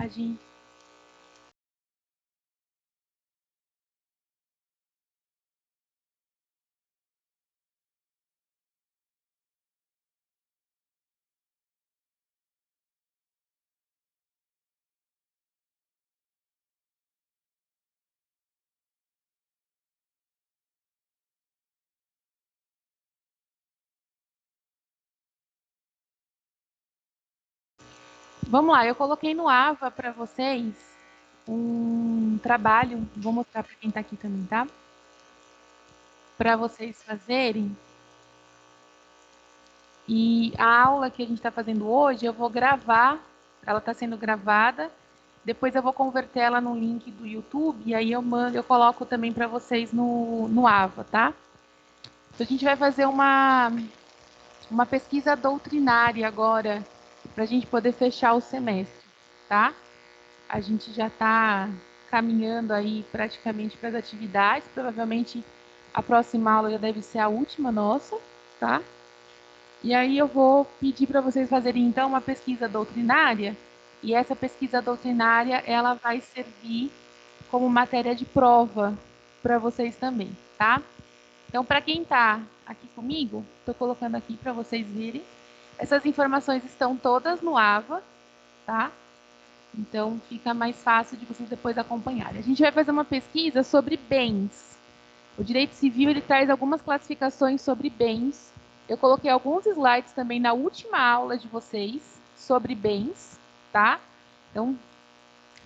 A gente... Vamos lá, eu coloquei no AVA para vocês um trabalho, vou mostrar para quem está aqui também, tá? Para vocês fazerem. E a aula que a gente está fazendo hoje, eu vou gravar, ela está sendo gravada, depois eu vou converter ela no link do YouTube, e aí eu coloco também para vocês no AVA, tá? Então a gente vai fazer uma pesquisa doutrinária agora, para a gente poder fechar o semestre, tá? A gente já está caminhando aí praticamente para as atividades, provavelmente a próxima aula já deve ser a última nossa, tá? E aí eu vou pedir para vocês fazerem então uma pesquisa doutrinária, e essa pesquisa doutrinária ela vai servir como matéria de prova para vocês também, tá? Então, para quem está aqui comigo, estou colocando aqui para vocês verem. Essas informações estão todas no AVA, tá? Então, fica mais fácil de vocês depois acompanharem. A gente vai fazer uma pesquisa sobre bens. O direito civil, ele traz algumas classificações sobre bens. Eu coloquei alguns slides também na última aula de vocês sobre bens, tá? Então,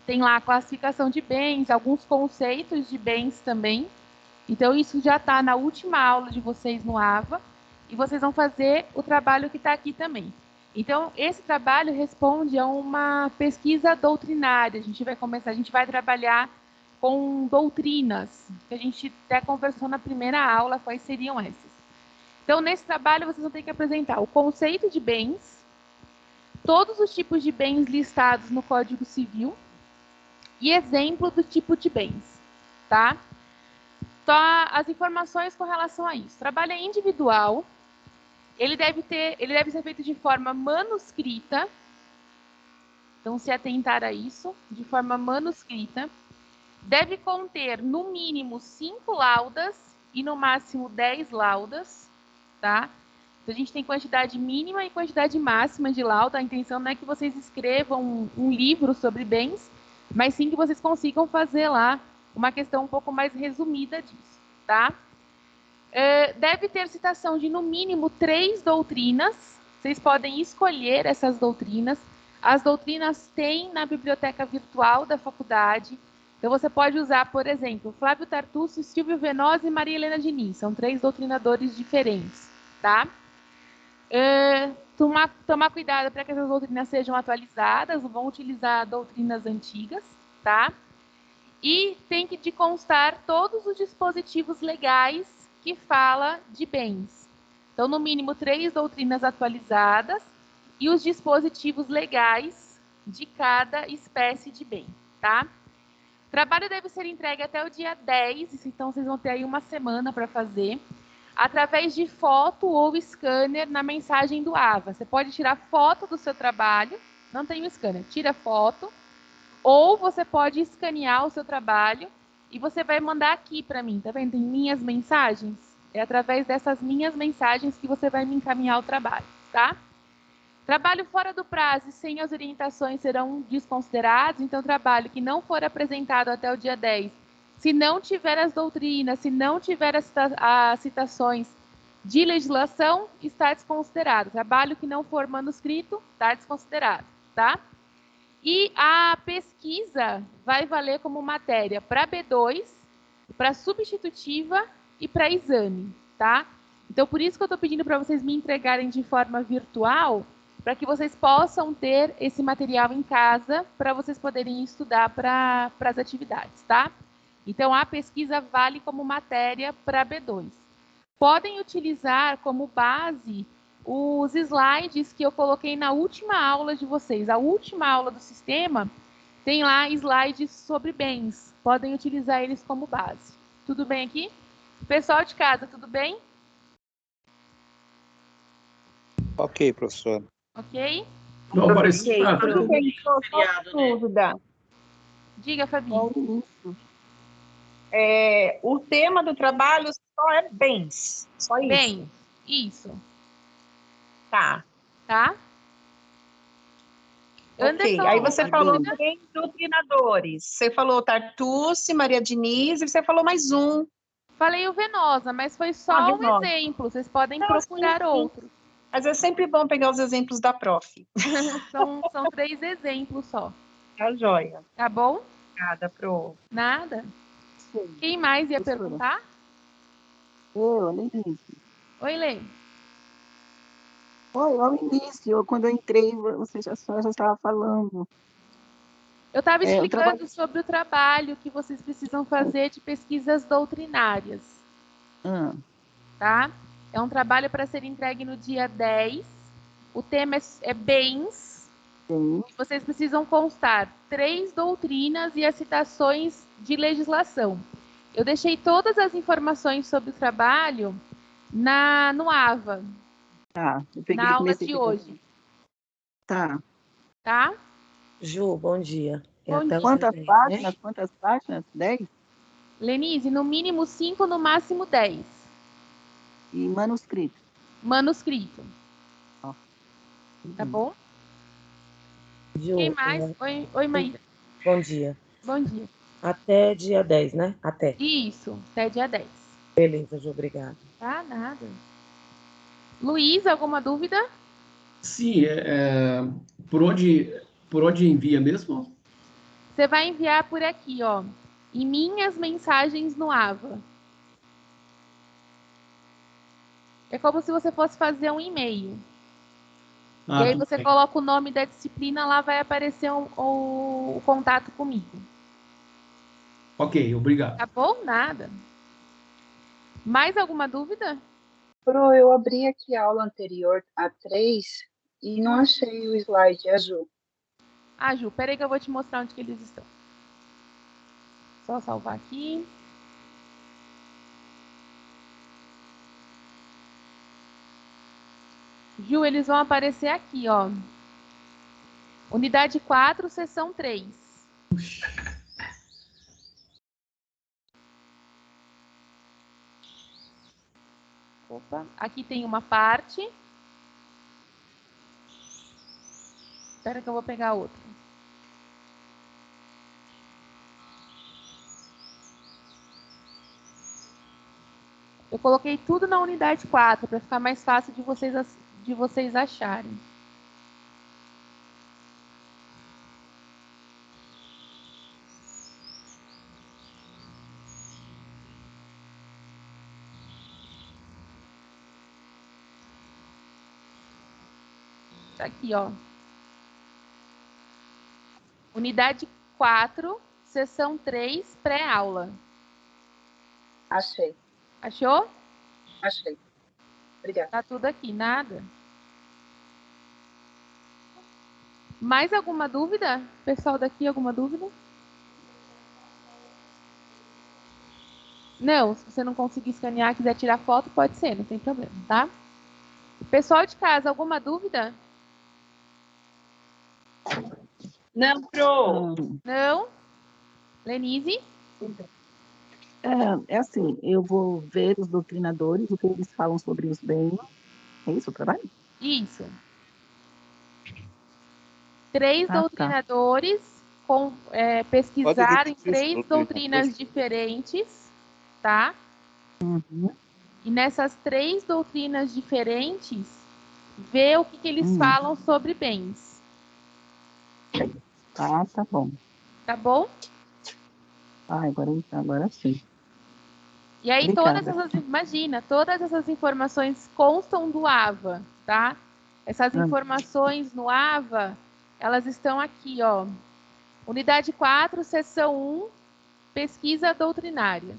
tem lá a classificação de bens, alguns conceitos de bens também. Então, isso já está na última aula de vocês no AVA. E vocês vão fazer o trabalho que está aqui também. Então, esse trabalho responde a uma pesquisa doutrinária. A gente vai trabalhar com doutrinas, que a gente até conversou na primeira aula, quais seriam essas. Então, nesse trabalho, vocês vão ter que apresentar o conceito de bens, todos os tipos de bens listados no Código Civil e exemplo do tipo de bens, tá? Então, as informações com relação a isso. Trabalho é individual, ele deve ser feito de forma manuscrita, então se atentar a isso, de forma manuscrita. Deve conter, no mínimo, 5 laudas e, no máximo, 10 laudas, tá? Então, a gente tem quantidade mínima e quantidade máxima de lauda. A intenção não é que vocês escrevam um livro sobre bens, mas sim que vocês consigam fazer lá uma questão um pouco mais resumida disso, tá? Deve ter citação de, no mínimo, 3 doutrinas. Vocês podem escolher essas doutrinas. As doutrinas têm na biblioteca virtual da faculdade. Então, você pode usar, por exemplo, Flávio Tartucci, Silvio Venosa e Maria Helena Diniz. São 3 doutrinadores diferentes, tá? Tomar cuidado para que essas doutrinas sejam atualizadas, não vão utilizar doutrinas antigas, tá? E tem que de constar todos os dispositivos legais que fala de bens. Então, no mínimo, 3 doutrinas atualizadas e os dispositivos legais de cada espécie de bem, tá? O trabalho deve ser entregue até o dia 10, então vocês vão ter aí uma semana para fazer, através de foto ou scanner na mensagem do AVA. Você pode tirar foto do seu trabalho, não tem o scanner, tira foto, ou você pode escanear o seu trabalho e você vai mandar aqui para mim, tá vendo? Tem minhas mensagens. É através dessas minhas mensagens que você vai me encaminhar o trabalho, tá? Trabalho fora do prazo e sem as orientações serão desconsiderados. Então, trabalho que não for apresentado até o dia 10, se não tiver as doutrinas, se não tiver as citações de legislação, está desconsiderado. Trabalho que não for manuscrito, está desconsiderado, tá? E a pesquisa vai valer como matéria para B2, para substitutiva e para exame, tá? Então, por isso que eu estou pedindo para vocês me entregarem de forma virtual, para que vocês possam ter esse material em casa, para vocês poderem estudar para as atividades, tá? Então, a pesquisa vale como matéria para B2. Podem utilizar como base os slides que eu coloquei na última aula de vocês. A última aula do sistema tem lá slides sobre bens. Podem utilizar eles como base. Tudo bem aqui? Pessoal de casa, tudo bem? Ok, professor. Ok? Não apareceu Ok, nada, tudo né? bem, só Feriado, né? dúvida. Diga, Fabi. Isso. O tema do trabalho só é bens, só isso, Bem, isso, tá? tá? Ok, Anderson, aí você Tá falou bem. três doutrinadores. Você falou Tartucci, Maria Diniz, e você falou mais um. falei o Venosa, mas foi Ah, só um Venosa. exemplo. Vocês podem Não, procurar sim. outros. Mas é sempre bom pegar os exemplos da prof. São 3 exemplos só. Tá joia. Tá bom? Obrigada, Pro. Nada? Sim. Quem mais ia Professora. perguntar? Eu, Lenise. Oi, Lê. Oi, ao início, quando eu entrei, a senhora já estava falando. Eu estava É, o explicando trabalho- sobre o trabalho que vocês precisam fazer de pesquisas doutrinárias, Ah, tá? É um trabalho para ser entregue no dia 10. O tema é bens. sim. E vocês precisam constar 3 doutrinas e as citações de legislação. Eu deixei todas as informações sobre o trabalho no AVA, Tá, eu peguei, na aula comecei a de pegar. hoje, Tá. tá? Ju, bom dia. É Bom até dia. o Quantas 10, páginas? né? Quantas páginas? 10? Lenise, no mínimo 5, no máximo 10. E manuscrito. Manuscrito, Ó. tá bom? Ju, Quem mais? Oi, Maíra. bom dia. Bom dia. Até dia 10, né? Até. Isso, até dia 10. Beleza, Ju, obrigada. Tá, nada. Luiz, alguma dúvida? Sim, por onde envia mesmo? Você vai enviar por aqui, ó, em minhas mensagens no AVA. É como se você fosse fazer um e-mail. E aí Tudo você bem. coloca o nome da disciplina, lá vai aparecer o contato comigo. Ok, obrigado. Tá bom? Nada. Mais alguma dúvida? Pro, eu abri aqui a aula anterior, a 3, e não achei o slide, a Ju. Ah, Ju, peraí que eu vou te mostrar onde que eles estão. Só salvar aqui. Ju, eles vão aparecer aqui, ó. Unidade 4, seção 3. Opa, aqui tem uma parte. Espera que eu vou pegar outra. Eu coloquei tudo na unidade 4 para ficar mais fácil de vocês acharem. Tá aqui, ó. Unidade 4, seção 3, pré-aula. Achei, Achou? achei. Obrigada. Tá tudo aqui, nada. Mais alguma dúvida? Pessoal daqui, alguma dúvida? Não, se você não conseguir escanear, quiser tirar foto, pode ser, não tem problema, tá? Pessoal de casa, alguma dúvida? Não, Pro. Não? Lenise? É assim, eu vou ver os doutrinadores, o que eles falam sobre os bens. É isso o trabalho? Isso. 3 Ah, tá. doutrinadores pesquisarem 3 doutrinas diferentes, tá? Uhum. E nessas 3 doutrinas diferentes, ver o que eles falam sobre bens. Ah, tá bom. Tá bom? Ah, agora sim. E aí Obrigada. todas essas informações constam do AVA, tá? Essas informações no AVA, elas estão aqui, ó. Unidade 4, seção 1, pesquisa doutrinária.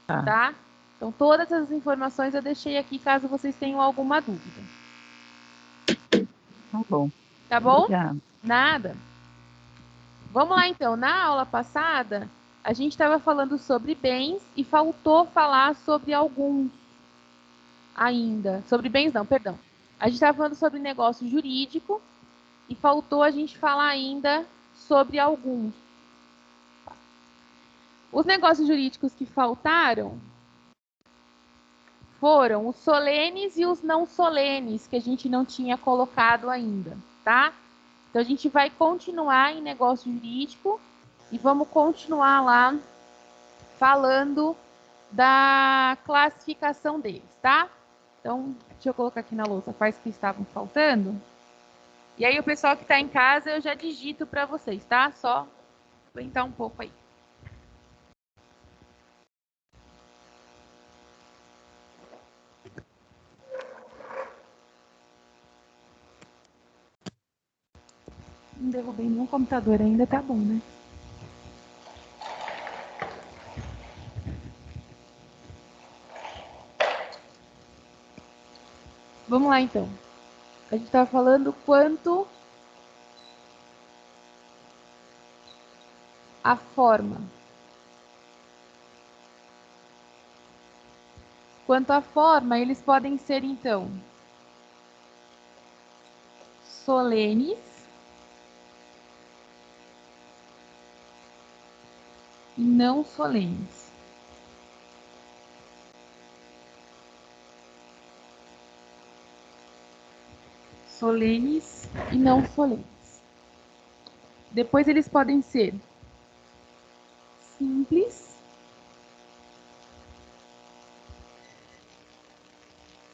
Tá? Então, todas as informações eu deixei aqui, caso vocês tenham alguma dúvida. Tá bom. Tá bom? Obrigada. Nada. Vamos lá, então. Na aula passada, a gente estava falando sobre bens e faltou falar sobre alguns ainda. Sobre bens, não, perdão. A gente estava falando sobre negócio jurídico e faltou a gente falar ainda sobre alguns. Os negócios jurídicos que faltaram foram os solenes e os não solenes, que a gente não tinha colocado ainda, tá? Então, a gente vai continuar em negócio jurídico e vamos continuar lá falando da classificação deles, tá? Então, deixa eu colocar aqui na lousa quais que estavam faltando. E aí, o pessoal que está em casa, eu já digito para vocês, tá? Só aguentar um pouco aí. Não derrubei nenhum computador ainda, tá bom, né? Vamos lá, então. A gente estava falando quanto a forma. Quanto à forma, eles podem ser, então, solenes e não solenes. Solenes e não solenes. Depois eles podem ser simples,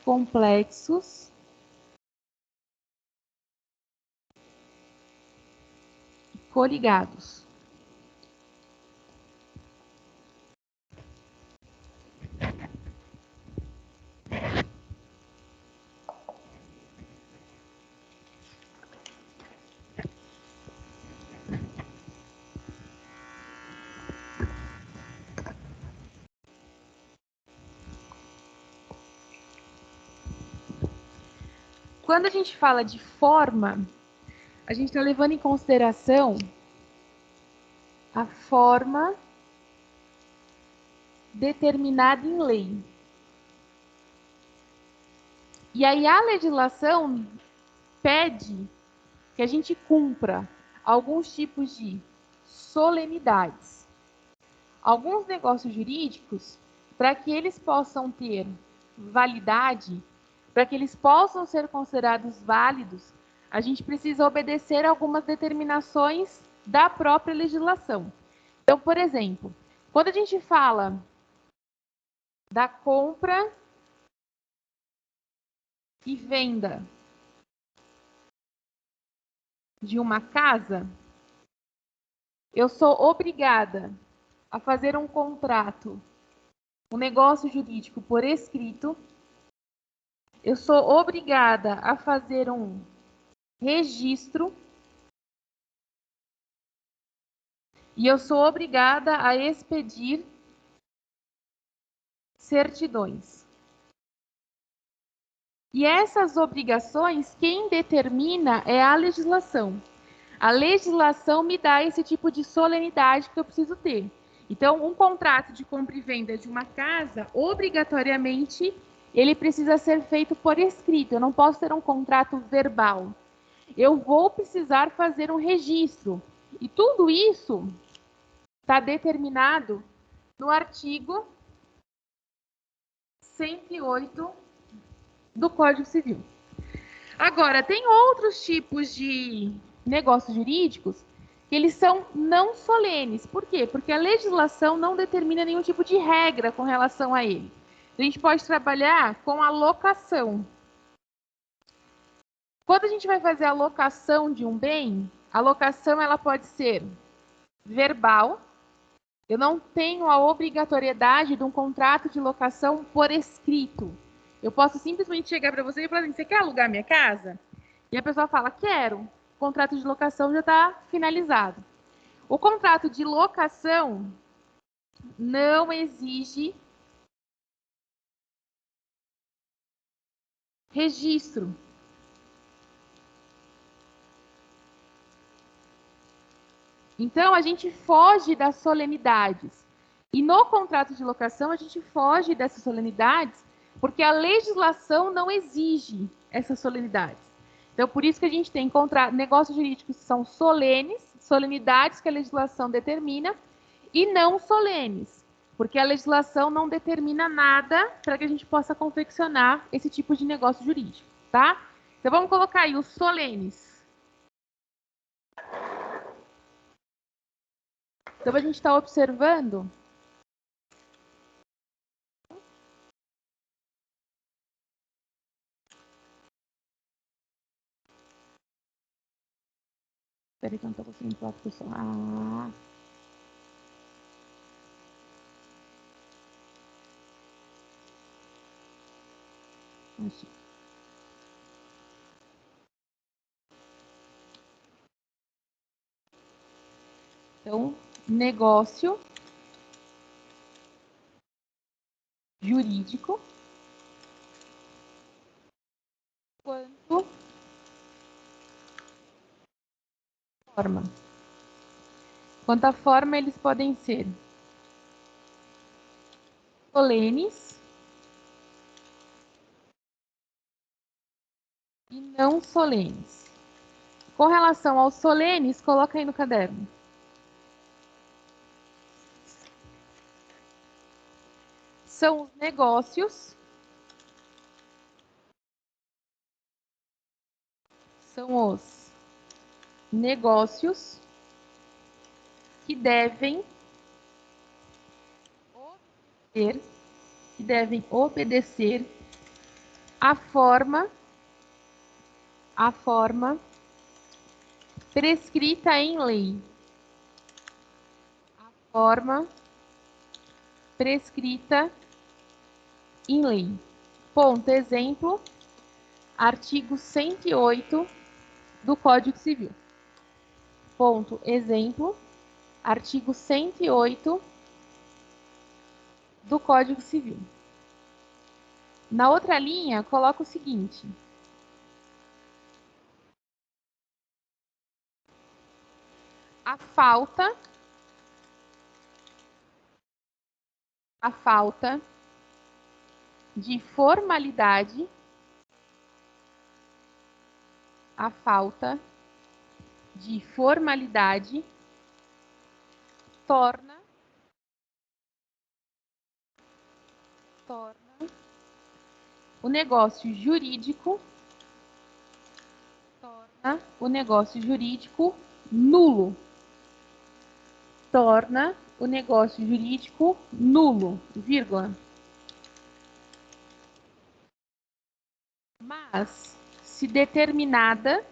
complexos e coligados. Quando a gente fala de forma, a gente está levando em consideração a forma determinada em lei. E aí a legislação pede que a gente cumpra alguns tipos de solenidades. Alguns negócios jurídicos, para que eles possam ter validade, para que eles possam ser considerados válidos, a gente precisa obedecer algumas determinações da própria legislação. Então, por exemplo, quando a gente fala da compra e venda de uma casa, eu sou obrigada a fazer um contrato, um negócio jurídico por escrito. Eu sou obrigada a fazer um registro e eu sou obrigada a expedir certidões. E essas obrigações, quem determina é a legislação. A legislação me dá esse tipo de solenidade que eu preciso ter. Então, um contrato de compra e venda de uma casa, obrigatoriamente, ele precisa ser feito por escrito. Eu não posso ter um contrato verbal. Eu vou precisar fazer um registro. E tudo isso está determinado no artigo 108 do Código Civil. Agora, tem outros tipos de negócios jurídicos que eles são não solenes. Por quê? Porque a legislação não determina nenhum tipo de regra com relação a ele. A gente pode trabalhar com a locação. Quando a gente vai fazer a locação de um bem, a locação ela pode ser verbal. Eu não tenho a obrigatoriedade de um contrato de locação por escrito. Eu posso simplesmente chegar para você e falar assim, você quer alugar minha casa? E a pessoa fala, quero. O contrato de locação já está finalizado. O contrato de locação não exige registro. Então, a gente foge das solenidades. E no contrato de locação, a gente foge dessas solenidades porque a legislação não exige essas solenidades. Então, por isso que a gente tem que encontrar negócios jurídicos que são solenes, solenidades que a legislação determina, e não solenes, porque a legislação não determina nada para que a gente possa confeccionar esse tipo de negócio jurídico, tá? Então, vamos colocar aí os solenes. Então, a gente está observando espera aí que eu não estou conseguindo falar com o pessoal. Achei. Então, negócio jurídico quanto forma. Quanto à forma, eles podem ser solenes e não solenes. Com relação aos solenes, coloca aí no caderno. São os negócios. São os negócios que devem obedecer à forma prescrita em lei. A forma prescrita em lei. Ponto, exemplo, artigo 108 do Código Civil. Ponto, exemplo, artigo 108 do Código Civil. Na outra linha, coloca o seguinte. A falta de formalidade, torna o negócio jurídico nulo. Torna o negócio jurídico nulo, vírgula. Mas, se determinada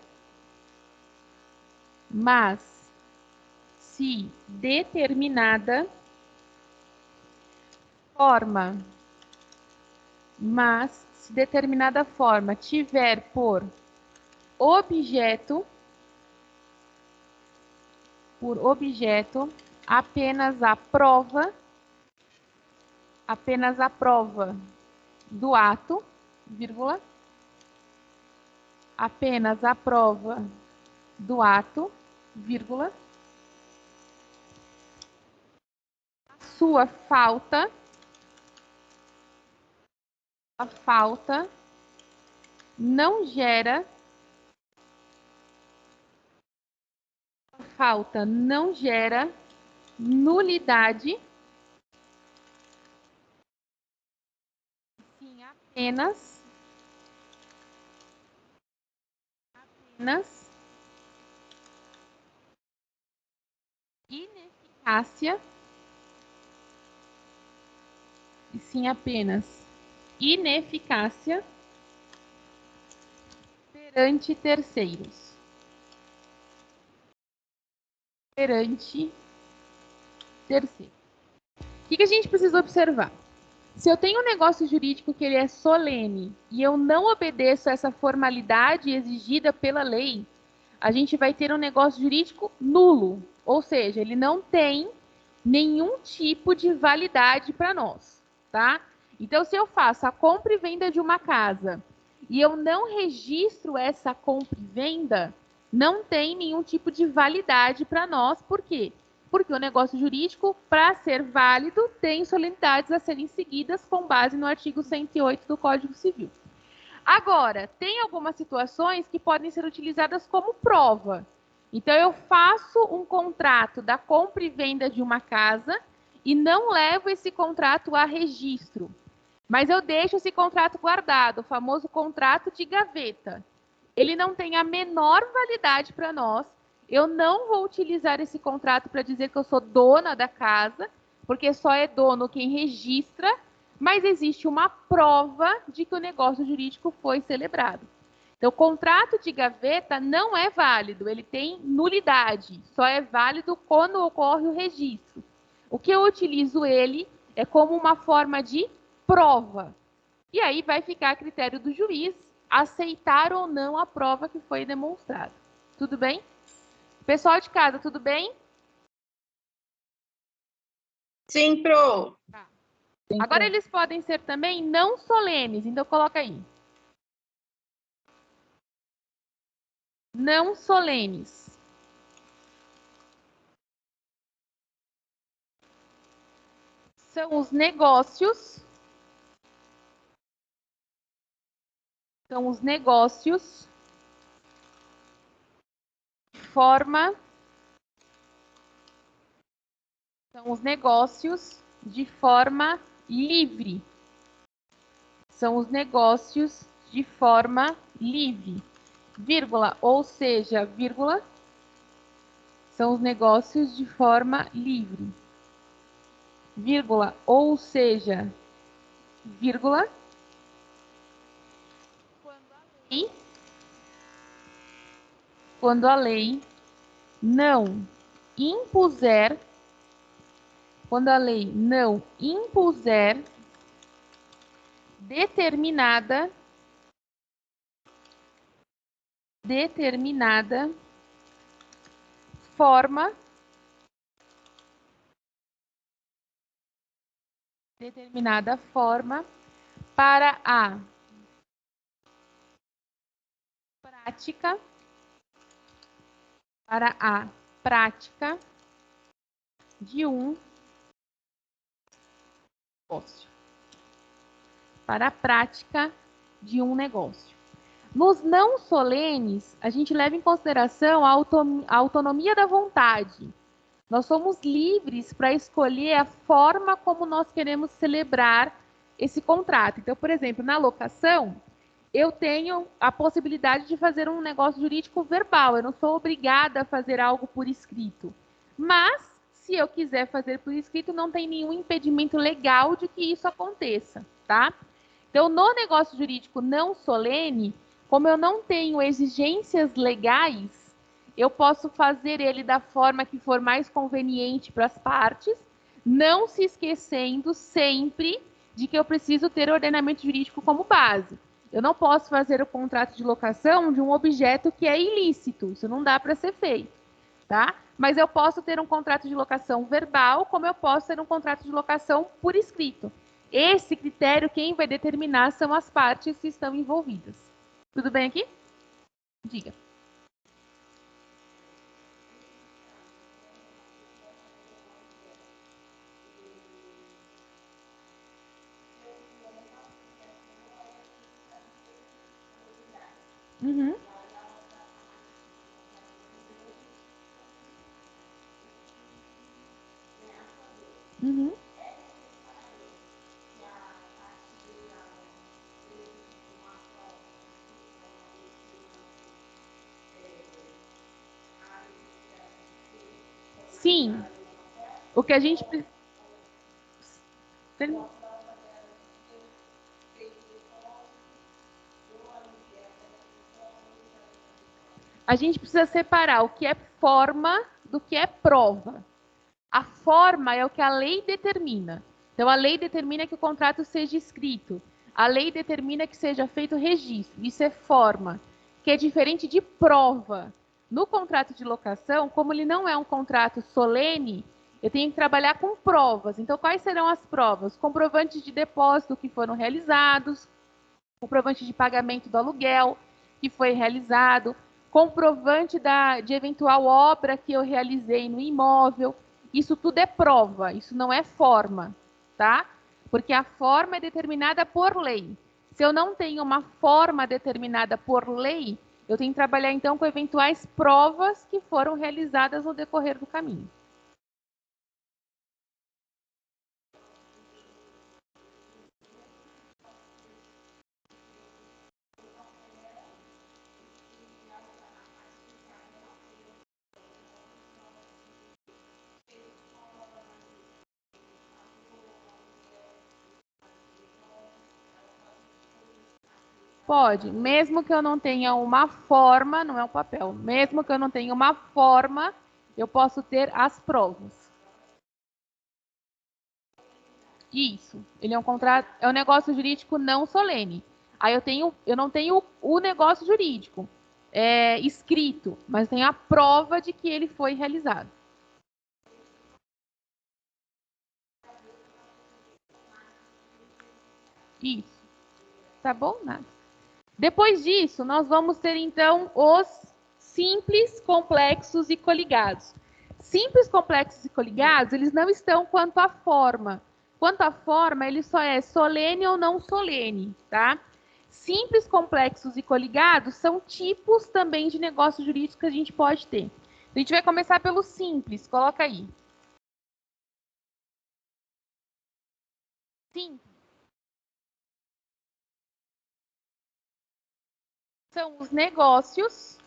forma tiver por objeto apenas a prova do ato, vírgula, apenas a prova do ato, vírgula, a sua falta não gera nulidade, sim, apenas ineficácia, e sim apenas ineficácia perante terceiros. O que a gente precisa observar? Se eu tenho um negócio jurídico que ele é solene e eu não obedeço a essa formalidade exigida pela lei, a gente vai ter um negócio jurídico nulo, ou seja, ele não tem nenhum tipo de validade para nós, tá? Então, se eu faço a compra e venda de uma casa e eu não registro essa compra e venda, não tem nenhum tipo de validade para nós. Por quê? Porque o negócio jurídico, para ser válido, tem solenidades a serem seguidas com base no artigo 108 do Código Civil. Agora, tem algumas situações que podem ser utilizadas como prova. Então, eu faço um contrato da compra e venda de uma casa e não levo esse contrato a registro. Mas eu deixo esse contrato guardado, o famoso contrato de gaveta. Ele não tem a menor validade para nós. Eu não vou utilizar esse contrato para dizer que eu sou dona da casa, porque só é dono quem registra, mas existe uma prova de que o negócio jurídico foi celebrado. Então, o contrato de gaveta não é válido, ele tem nulidade, só é válido quando ocorre o registro. O que eu utilizo ele é como uma forma de prova. E aí vai ficar a critério do juiz aceitar ou não a prova que foi demonstrada. Tudo bem? Pessoal de casa, tudo bem? Sim, Pro. Agora eles podem ser também não solenes, então coloca aí. Não solenes. São os negócios. São os negócios de forma. São os negócios de forma livre. São os negócios de forma livre. Vírgula, ou seja, vírgula, são os negócios de forma livre. Vírgula, ou seja, vírgula, quando a lei não impuser, quando a lei não impuser determinada forma para a prática de um negócio. Para a prática de um negócio. Nos não solenes, a gente leva em consideração a autonomia da vontade. Nós somos livres para escolher a forma como nós queremos celebrar esse contrato. Então, por exemplo, na locação, eu tenho a possibilidade de fazer um negócio jurídico verbal. Eu não sou obrigada a fazer algo por escrito. Mas, se eu quiser fazer por escrito, não tem nenhum impedimento legal de que isso aconteça, tá? Então, no negócio jurídico não solene, como eu não tenho exigências legais, eu posso fazer ele da forma que for mais conveniente para as partes, não se esquecendo sempre de que eu preciso ter ordenamento jurídico como base. Eu não posso fazer o contrato de locação de um objeto que é ilícito, isso não dá para ser feito, tá? Mas eu posso ter um contrato de locação verbal, como eu posso ter um contrato de locação por escrito. Esse critério, quem vai determinar são as partes que estão envolvidas. Tudo bem aqui? Diga. Uhum. Uhum. Sim. O que a gente precisa separar o que é forma do que é prova. A forma é o que a lei determina. Então, a lei determina que o contrato seja escrito. A lei determina que seja feito registro. Isso é forma, que é diferente de prova. No contrato de locação, como ele não é um contrato solene, eu tenho que trabalhar com provas. Então, quais serão as provas? Comprovantes de depósito que foram realizados, comprovante de pagamento do aluguel que foi realizado, comprovante de eventual obra que eu realizei no imóvel. Isso tudo é prova, isso não é forma, tá? Porque a forma é determinada por lei. Se eu não tenho uma forma determinada por lei, eu tenho que trabalhar, então, com eventuais provas que foram realizadas no decorrer do caminho. Pode, mesmo que eu não tenha uma forma, não é um papel, mesmo que eu não tenha uma forma, eu posso ter as provas. Isso, ele é um contrato, é um negócio jurídico não solene. Aí eu não tenho o negócio jurídico escrito, mas tenho a prova de que ele foi realizado. Isso. Tá bom, Nada? Depois disso, nós vamos ter, então, os simples, complexos e coligados. Simples, complexos e coligados, eles não estão quanto à forma. Quanto à forma, ele só é solene ou não solene, tá? Simples, complexos e coligados são tipos também de negócio jurídico que a gente pode ter. A gente vai começar pelo simples, coloca aí. Simples. São os negócios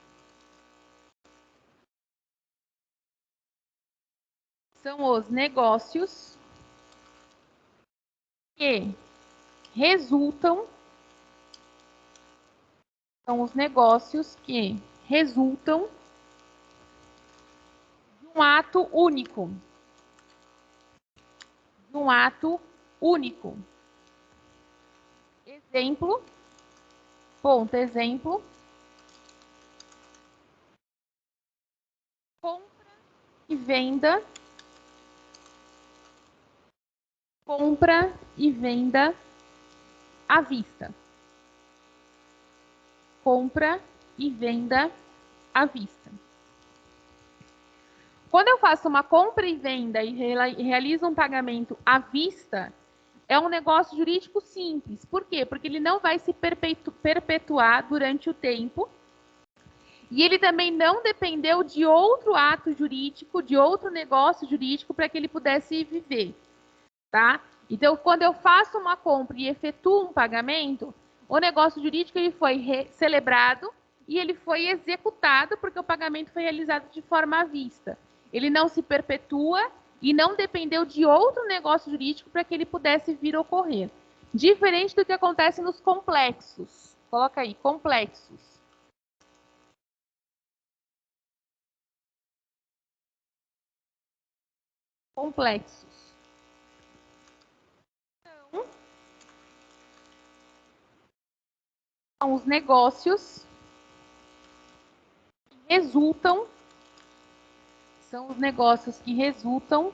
que resultam de um ato único. Exemplo, compra e venda à vista. Compra e venda à vista. Quando eu faço uma compra e venda e realizo um pagamento à vista, é um negócio jurídico simples. Por quê? Porque ele não vai se perpetuar durante o tempo e ele também não dependeu de outro ato jurídico, de outro negócio jurídico para que ele pudesse viver, tá? Então, quando eu faço uma compra e efetuo um pagamento, o negócio jurídico ele foi celebrado e ele foi executado porque o pagamento foi realizado de forma à vista. Ele não se perpetua e não dependeu de outro negócio jurídico para que ele pudesse vir a ocorrer. Diferente do que acontece nos complexos. Coloca aí, complexos. Complexos. Então, são os negócios que resultam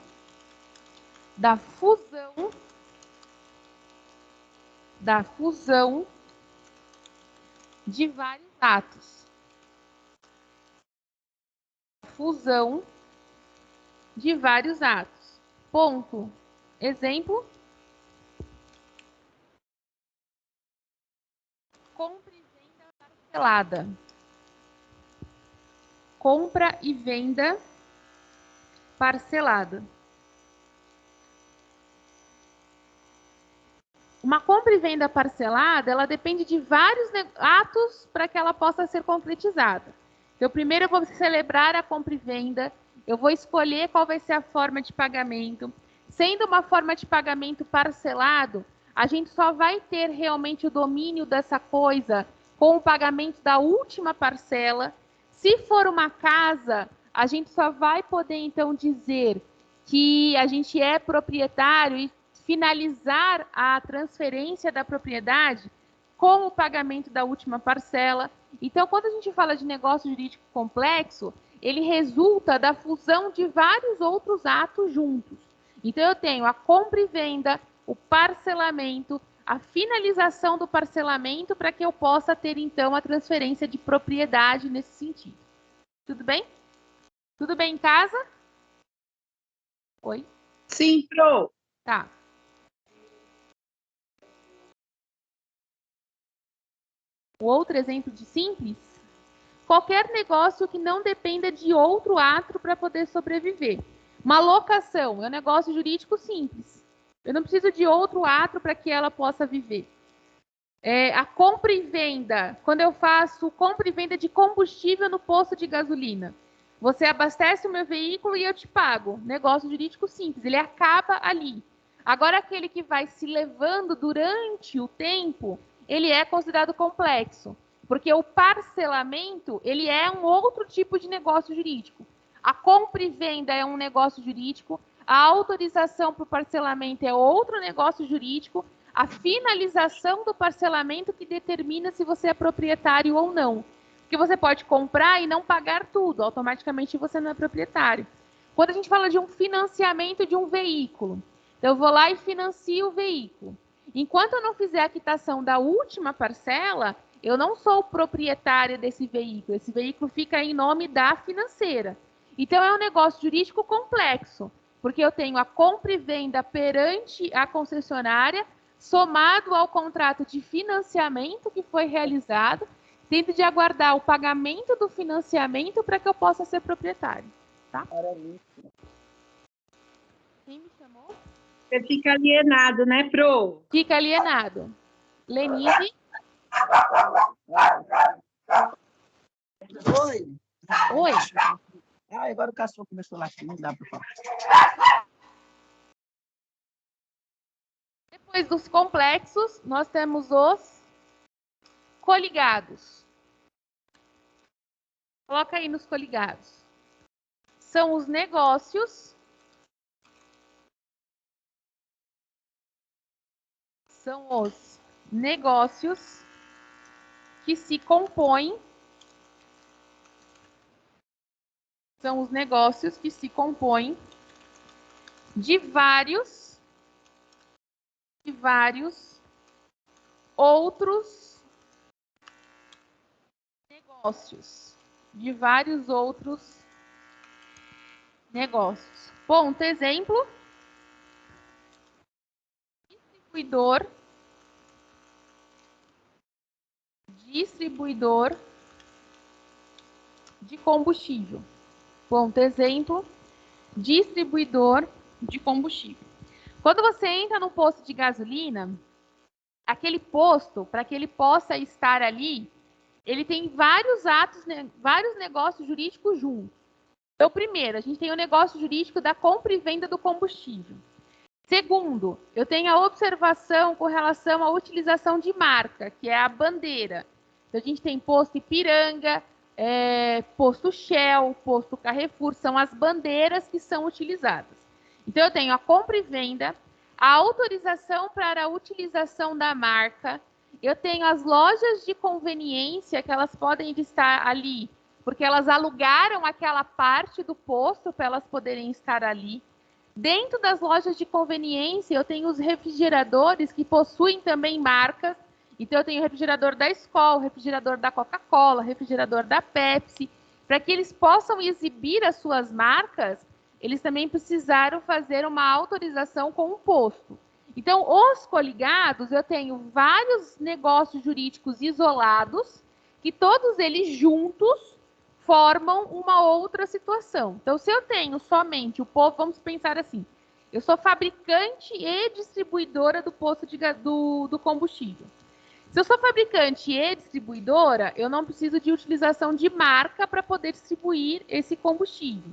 da fusão de vários atos. Ponto. Exemplo. Compra e venda parcelada. Compra e venda parcelada. Uma compra e venda parcelada, ela depende de vários atos para que ela possa ser concretizada. Então, primeiro eu vou celebrar a compra e venda, eu vou escolher qual vai ser a forma de pagamento. Sendo uma forma de pagamento parcelado, a gente só vai ter realmente o domínio dessa coisa com o pagamento da última parcela. Se for uma casa, a gente só vai poder, então, dizer que a gente é proprietário e finalizar a transferência da propriedade com o pagamento da última parcela. Então, quando a gente fala de negócio jurídico complexo, ele resulta da fusão de vários outros atos juntos. Então, eu tenho a compra e venda, o parcelamento, a finalização do parcelamento para que eu possa ter, então, a transferência de propriedade nesse sentido. Tudo bem? Tudo bem em casa? Oi? Sim, Pro. Tá. O outro exemplo de simples, qualquer negócio que não dependa de outro ato para poder sobreviver. Uma locação é um negócio jurídico simples. Eu não preciso de outro ato para que ela possa viver. A compra e venda, quando eu faço compra e venda de combustível no posto de gasolina. Você abastece o meu veículo e eu te pago. Negócio jurídico simples, ele acaba ali. Agora, aquele que vai se levando durante o tempo, ele é considerado complexo. Porque o parcelamento, ele é um outro tipo de negócio jurídico. A compra e venda é um negócio jurídico, a autorização para o parcelamento é outro negócio jurídico, a finalização do parcelamento que determina se você é proprietário ou não. Porque você pode comprar e não pagar tudo, automaticamente você não é proprietário. Quando a gente fala de um financiamento de um veículo, eu vou lá e financio o veículo. Enquanto eu não fizer a quitação da última parcela, eu não sou proprietária desse veículo. Esse veículo fica em nome da financeira. Então, é um negócio jurídico complexo, porque eu tenho a compra e venda perante a concessionária, somado ao contrato de financiamento que foi realizado, dentro de aguardar o pagamento do financiamento para que eu possa ser proprietário. Tá? Quem me chamou? Você fica alienado, né, Pro? Fica alienado. Lenise? Oi. Oi. Agora o cachorro começou a latir, não dá para falar. Depois dos complexos, nós temos os coligados. Coloca aí nos coligados. São os negócios. São os negócios que se compõem. São os negócios que se compõem de vários outros negócios. De vários outros negócios. Ponto, exemplo. Distribuidor de combustível. Ponto, exemplo. Distribuidor de combustível. Quando você entra no posto de gasolina, aquele posto, para que ele possa estar ali, ele tem vários negócios jurídicos juntos. Então, primeiro, a gente tem o negócio jurídico da compra e venda do combustível. Segundo, eu tenho a observação com relação à utilização de marca, que é a bandeira. Então, a gente tem posto Ipiranga, posto Shell, posto Carrefour, são as bandeiras que são utilizadas. Então, eu tenho a compra e venda, a autorização para a utilização da marca, eu tenho as lojas de conveniência, que elas podem estar ali, porque elas alugaram aquela parte do posto para elas poderem estar ali. Dentro das lojas de conveniência, eu tenho os refrigeradores que possuem também marcas. Então, eu tenho o refrigerador da Skol, refrigerador da Coca-Cola, refrigerador da Pepsi. Para que eles possam exibir as suas marcas, eles também precisaram fazer uma autorização com o posto. Então, os coligados, eu tenho vários negócios jurídicos isolados, que todos eles juntos formam uma outra situação. Então, se eu tenho somente o posto, vamos pensar assim, eu sou fabricante e distribuidora do posto do combustível. Se eu sou fabricante e distribuidora, eu não preciso de utilização de marca para poder distribuir esse combustível.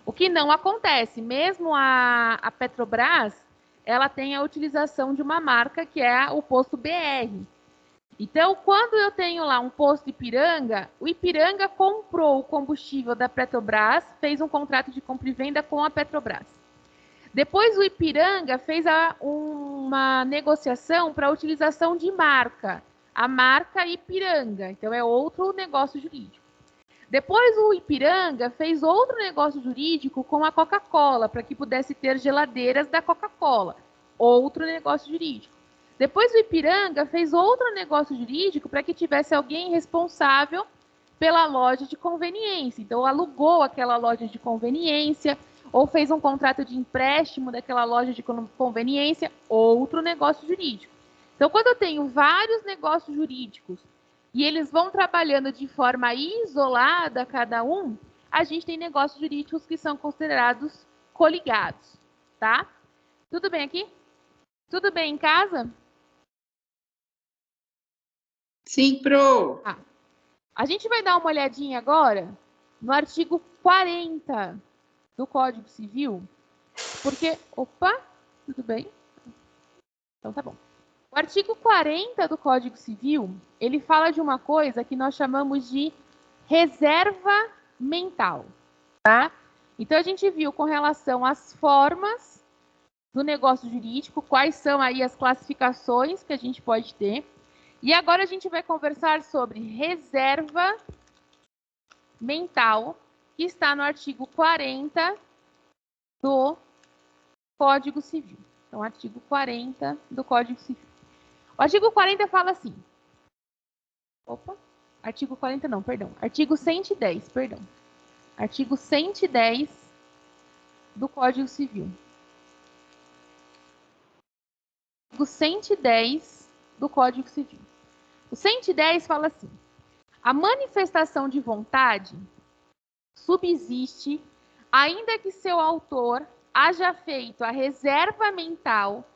O que não acontece, mesmo a Petrobras, ela tem a utilização de uma marca que é o posto BR. Então, quando eu tenho lá um posto Ipiranga, o Ipiranga comprou o combustível da Petrobras, fez um contrato de compra e venda com a Petrobras. Depois, o Ipiranga fez uma negociação para a utilização de marca, a marca Ipiranga. Então, é outro negócio jurídico. Depois, o Ipiranga fez outro negócio jurídico com a Coca-Cola, para que pudesse ter geladeiras da Coca-Cola. Outro negócio jurídico. Depois, o Ipiranga fez outro negócio jurídico para que tivesse alguém responsável pela loja de conveniência. Então, alugou aquela loja de conveniência, ou fez um contrato de empréstimo daquela loja de conveniência, outro negócio jurídico. Então, quando eu tenho vários negócios jurídicos e eles vão trabalhando de forma isolada, cada um, a gente tem negócios jurídicos que são considerados coligados, tá? Tudo bem aqui? Tudo bem em casa? Sim, pro. A gente vai dar uma olhadinha agora no artigo 40 do Código Civil, porque... Opa, tudo bem? Então tá bom. O artigo 40 do Código Civil, ele fala de uma coisa que nós chamamos de reserva mental, tá? Então, a gente viu com relação às formas do negócio jurídico, quais são aí as classificações que a gente pode ter. E agora a gente vai conversar sobre reserva mental, que está no artigo 40 do Código Civil. Então, artigo 40 do Código Civil. O artigo 40 fala assim. Opa, artigo 40 não, perdão. Artigo 110, perdão. Artigo 110 do Código Civil. Artigo 110 do Código Civil. O 110 fala assim: a manifestação de vontade subsiste, ainda que seu autor haja feito a reserva mental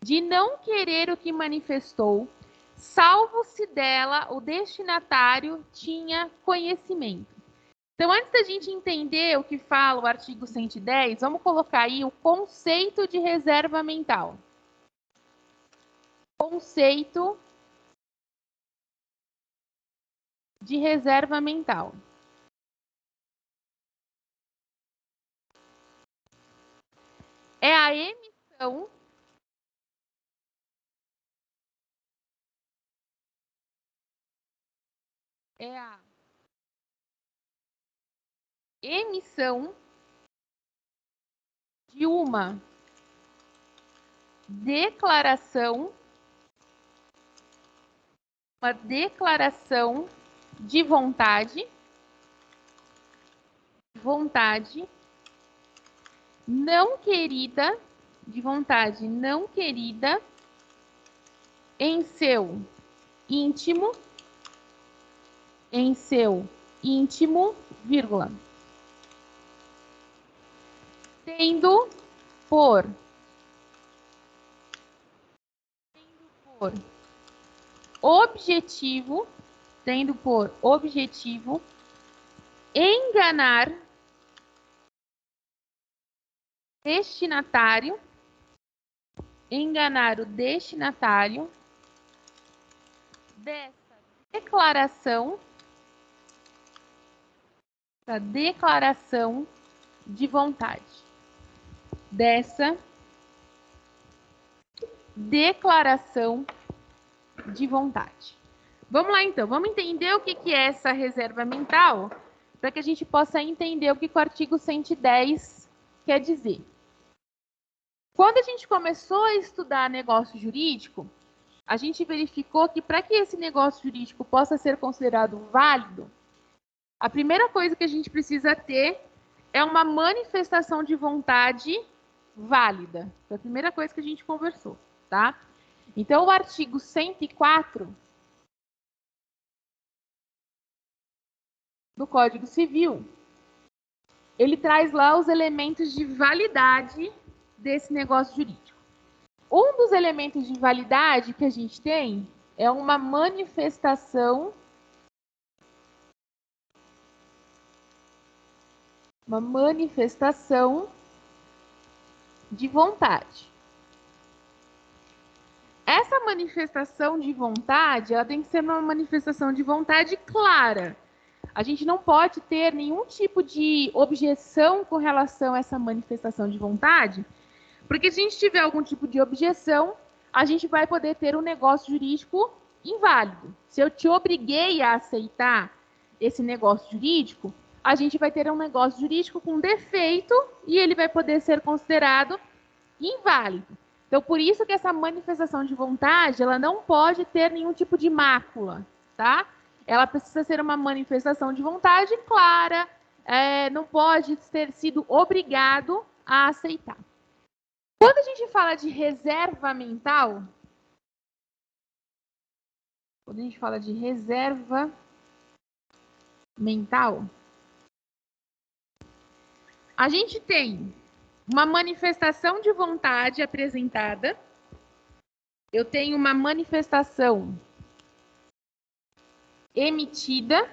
de não querer o que manifestou, salvo se dela o destinatário tinha conhecimento. Então, antes da gente entender o que fala o artigo 110, vamos colocar aí o conceito de reserva mental. Conceito de reserva mental. É a emissão de uma declaração de vontade não querida, em seu íntimo, vírgula, tendo por objetivo enganar o destinatário dessa declaração de vontade. Dessa declaração de vontade. Vamos lá, então. Vamos entender o que é essa reserva mental, para que a gente possa entender o que o artigo 110 quer dizer. Quando a gente começou a estudar negócio jurídico, a gente verificou que para que esse negócio jurídico possa ser considerado válido, a primeira coisa que a gente precisa ter é uma manifestação de vontade válida. Foi a primeira coisa que a gente conversou, tá? Então, o artigo 104 do Código Civil, ele traz lá os elementos de validade desse negócio jurídico. Um dos elementos de validade que a gente tem é uma manifestação de vontade. Essa manifestação de vontade, ela tem que ser uma manifestação de vontade clara. A gente não pode ter nenhum tipo de objeção com relação a essa manifestação de vontade, porque se a gente tiver algum tipo de objeção, a gente vai poder ter um negócio jurídico inválido. Se eu te obriguei a aceitar esse negócio jurídico, a gente vai ter um negócio jurídico com defeito e ele vai poder ser considerado inválido. Então, por isso que essa manifestação de vontade, ela não pode ter nenhum tipo de mácula, tá? Ela precisa ser uma manifestação de vontade clara, não pode ter sido obrigado a aceitar. Quando a gente fala de reserva mental, quando a gente fala de reserva mental, a gente tem uma manifestação de vontade apresentada, eu tenho uma manifestação emitida,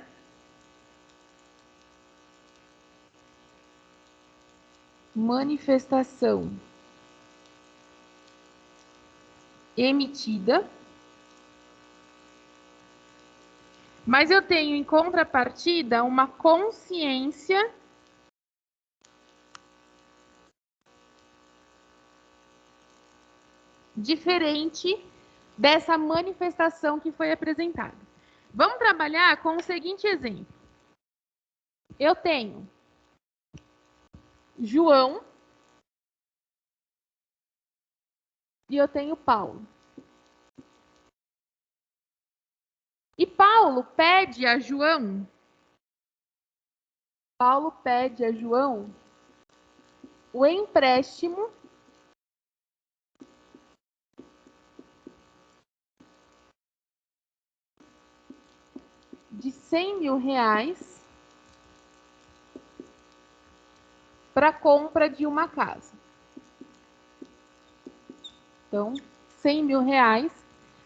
mas eu tenho em contrapartida uma consciência diferente dessa manifestação que foi apresentada. Vamos trabalhar com o seguinte exemplo. Eu tenho João e eu tenho Paulo. E Paulo pede a João o empréstimo de R$100.000 para a compra de uma casa. Então, R$100.000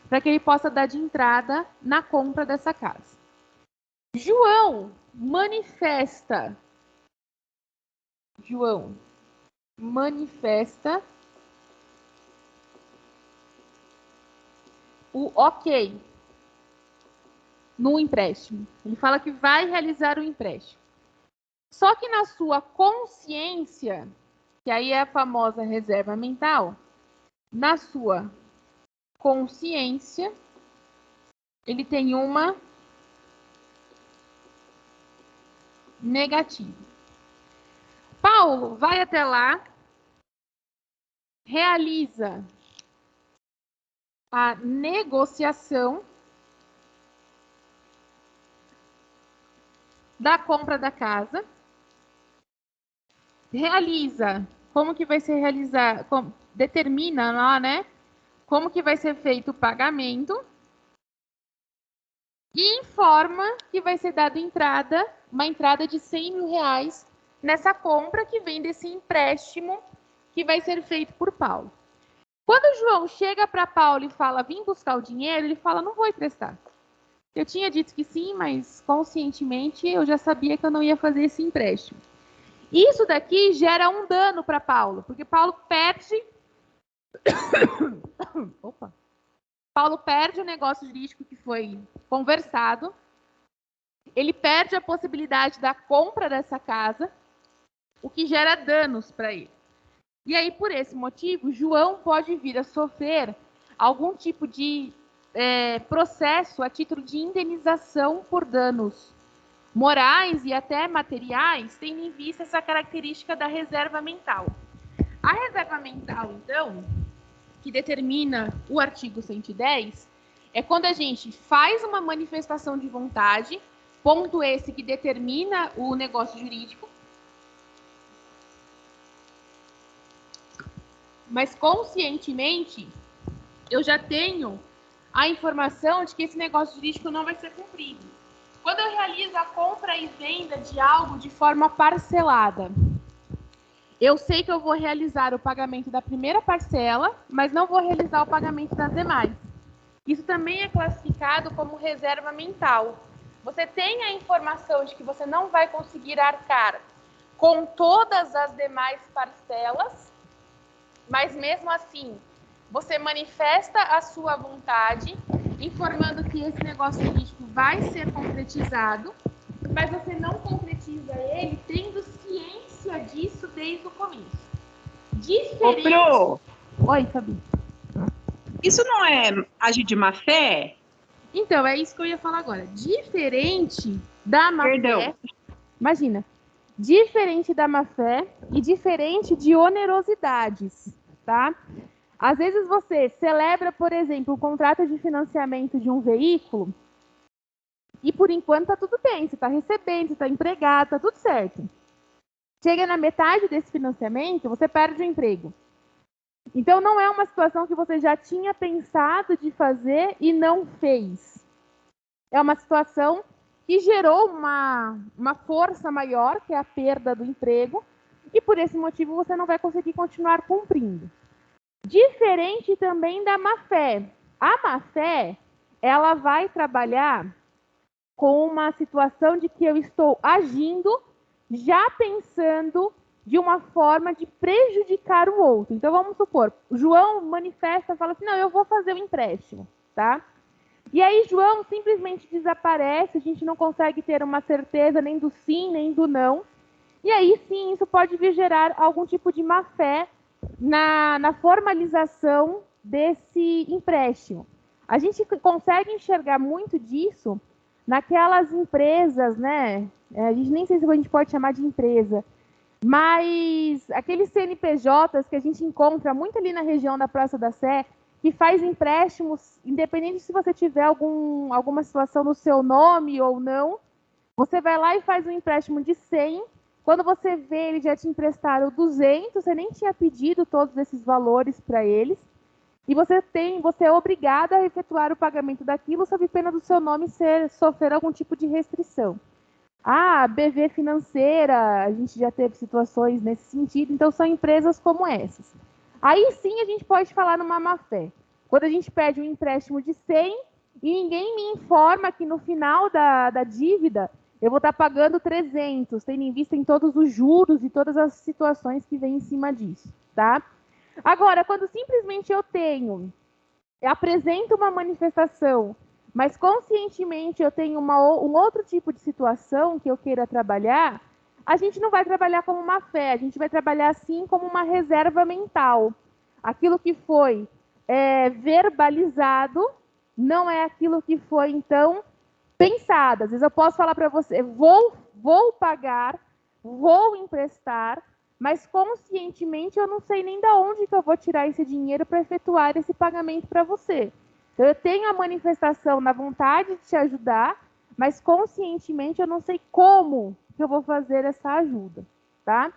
para que ele possa dar de entrada na compra dessa casa. João manifesta o ok no empréstimo. Ele fala que vai realizar o empréstimo. Só que na sua consciência, que aí é a famosa reserva mental, na sua consciência, ele tem uma negativa. Paulo vai até lá, realiza a negociação da compra da casa, realiza como que vai ser realizado, determina lá, né, como que vai ser feito o pagamento e informa que vai ser dada uma entrada de R$100.000 nessa compra que vem desse empréstimo que vai ser feito por Paulo. Quando o João chega para Paulo e fala, vim buscar o dinheiro, ele fala, não vou emprestar. Eu tinha dito que sim, mas conscientemente eu já sabia que eu não ia fazer esse empréstimo. Isso daqui gera um dano para Paulo, porque Paulo perde o negócio jurídico que foi conversado, ele perde a possibilidade da compra dessa casa, o que gera danos para ele. E aí, por esse motivo, João pode vir a sofrer algum tipo de processo a título de indenização por danos morais e até materiais, tendo em vista essa característica da reserva mental. A reserva mental, então, que determina o artigo 110, é quando a gente faz uma manifestação de vontade, ponto esse que determina o negócio jurídico, mas conscientemente eu já tenho a informação de que esse negócio jurídico não vai ser cumprido. Quando eu realizo a compra e venda de algo de forma parcelada, eu sei que eu vou realizar o pagamento da primeira parcela, mas não vou realizar o pagamento das demais. Isso também é classificado como reserva mental. Você tem a informação de que você não vai conseguir arcar com todas as demais parcelas, mas mesmo assim, você manifesta a sua vontade, informando que esse negócio jurídico vai ser concretizado, mas você não concretiza ele tendo ciência disso desde o começo. Diferente... Ô, Pro, Oi, Fabi. isso não é agir de má fé? Então, é isso que eu ia falar agora. Diferente da má fé... Imagina. Diferente da má fé e diferente de onerosidades, tá? Às vezes você celebra, por exemplo, o contrato de financiamento de um veículo e por enquanto tá tudo bem, você está recebendo, você está empregado, está tudo certo. Chega na metade desse financiamento, você perde o emprego. Então não é uma situação que você já tinha pensado de fazer e não fez. é uma situação que gerou uma força maior, que é a perda do emprego, e por esse motivo você não vai conseguir continuar cumprindo. Diferente também da má-fé. A má-fé, ela vai trabalhar com uma situação de que eu estou agindo, já pensando de uma forma de prejudicar o outro. Então, vamos supor, o João manifesta, fala assim, não, eu vou fazer o empréstimo, tá? E aí, João simplesmente desaparece, a gente não consegue ter uma certeza nem do sim, nem do não. E aí, sim, isso pode vir gerar algum tipo de má-fé na formalização desse empréstimo. A gente consegue enxergar muito disso naquelas empresas, né? A gente nem sei se a gente pode chamar de empresa, mas aqueles CNPJs que a gente encontra muito ali na região da Praça da Sé, que faz empréstimos, independente se você tiver alguma situação no seu nome ou não, você vai lá e faz um empréstimo de 100, quando você vê, eles já te emprestaram 200, você nem tinha pedido todos esses valores para eles, e você é obrigado a efetuar o pagamento daquilo sob pena do seu nome sofrer algum tipo de restrição. A BV Financeira, a gente já teve situações nesse sentido, então são empresas como essas. Aí sim a gente pode falar numa má-fé. Quando a gente pede um empréstimo de 100 e ninguém me informa que no final da dívida eu vou estar pagando 300, tendo em vista em todos os juros e todas as situações que vêm em cima disso, tá? Agora, quando simplesmente eu apresento uma manifestação, mas conscientemente eu tenho um outro tipo de situação que eu queira trabalhar, a gente não vai trabalhar como uma fé, a gente vai trabalhar assim como uma reserva mental. Aquilo que foi verbalizado não é aquilo que foi, então, pensado. Às vezes eu posso falar para você, vou pagar, vou emprestar, mas conscientemente eu não sei nem de onde que eu vou tirar esse dinheiro para efetuar esse pagamento para você. Então, eu tenho a manifestação na vontade de te ajudar, mas conscientemente eu não sei como que eu vou fazer essa ajuda, tá?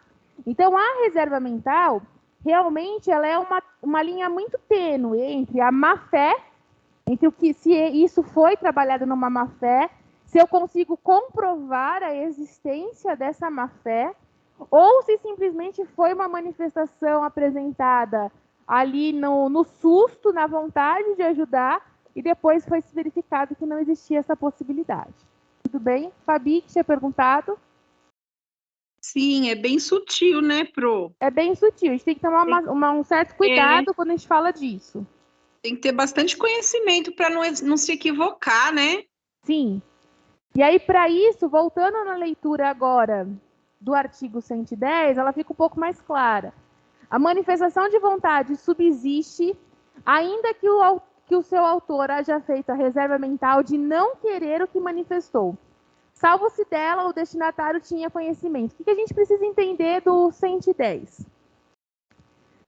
Então, a reserva mental, realmente, ela é uma linha muito tênue entre a má-fé, entre o que, se isso foi trabalhado numa má-fé, se eu consigo comprovar a existência dessa má-fé, ou se simplesmente foi uma manifestação apresentada ali no susto, na vontade de ajudar, e depois foi verificado que não existia essa possibilidade. Tudo bem? Fabi, que tinha perguntado. Sim, é bem sutil, né, Pro? É bem sutil, a gente tem que tomar um certo cuidado quando a gente fala disso. Tem que ter bastante conhecimento para não se equivocar, né? Sim. E aí, para isso, voltando na leitura agora do artigo 110, ela fica um pouco mais clara. A manifestação de vontade subsiste, ainda que o seu autor haja feito a reserva mental de não querer o que manifestou, salvo se dela o destinatário tinha conhecimento. O que a gente precisa entender do 110?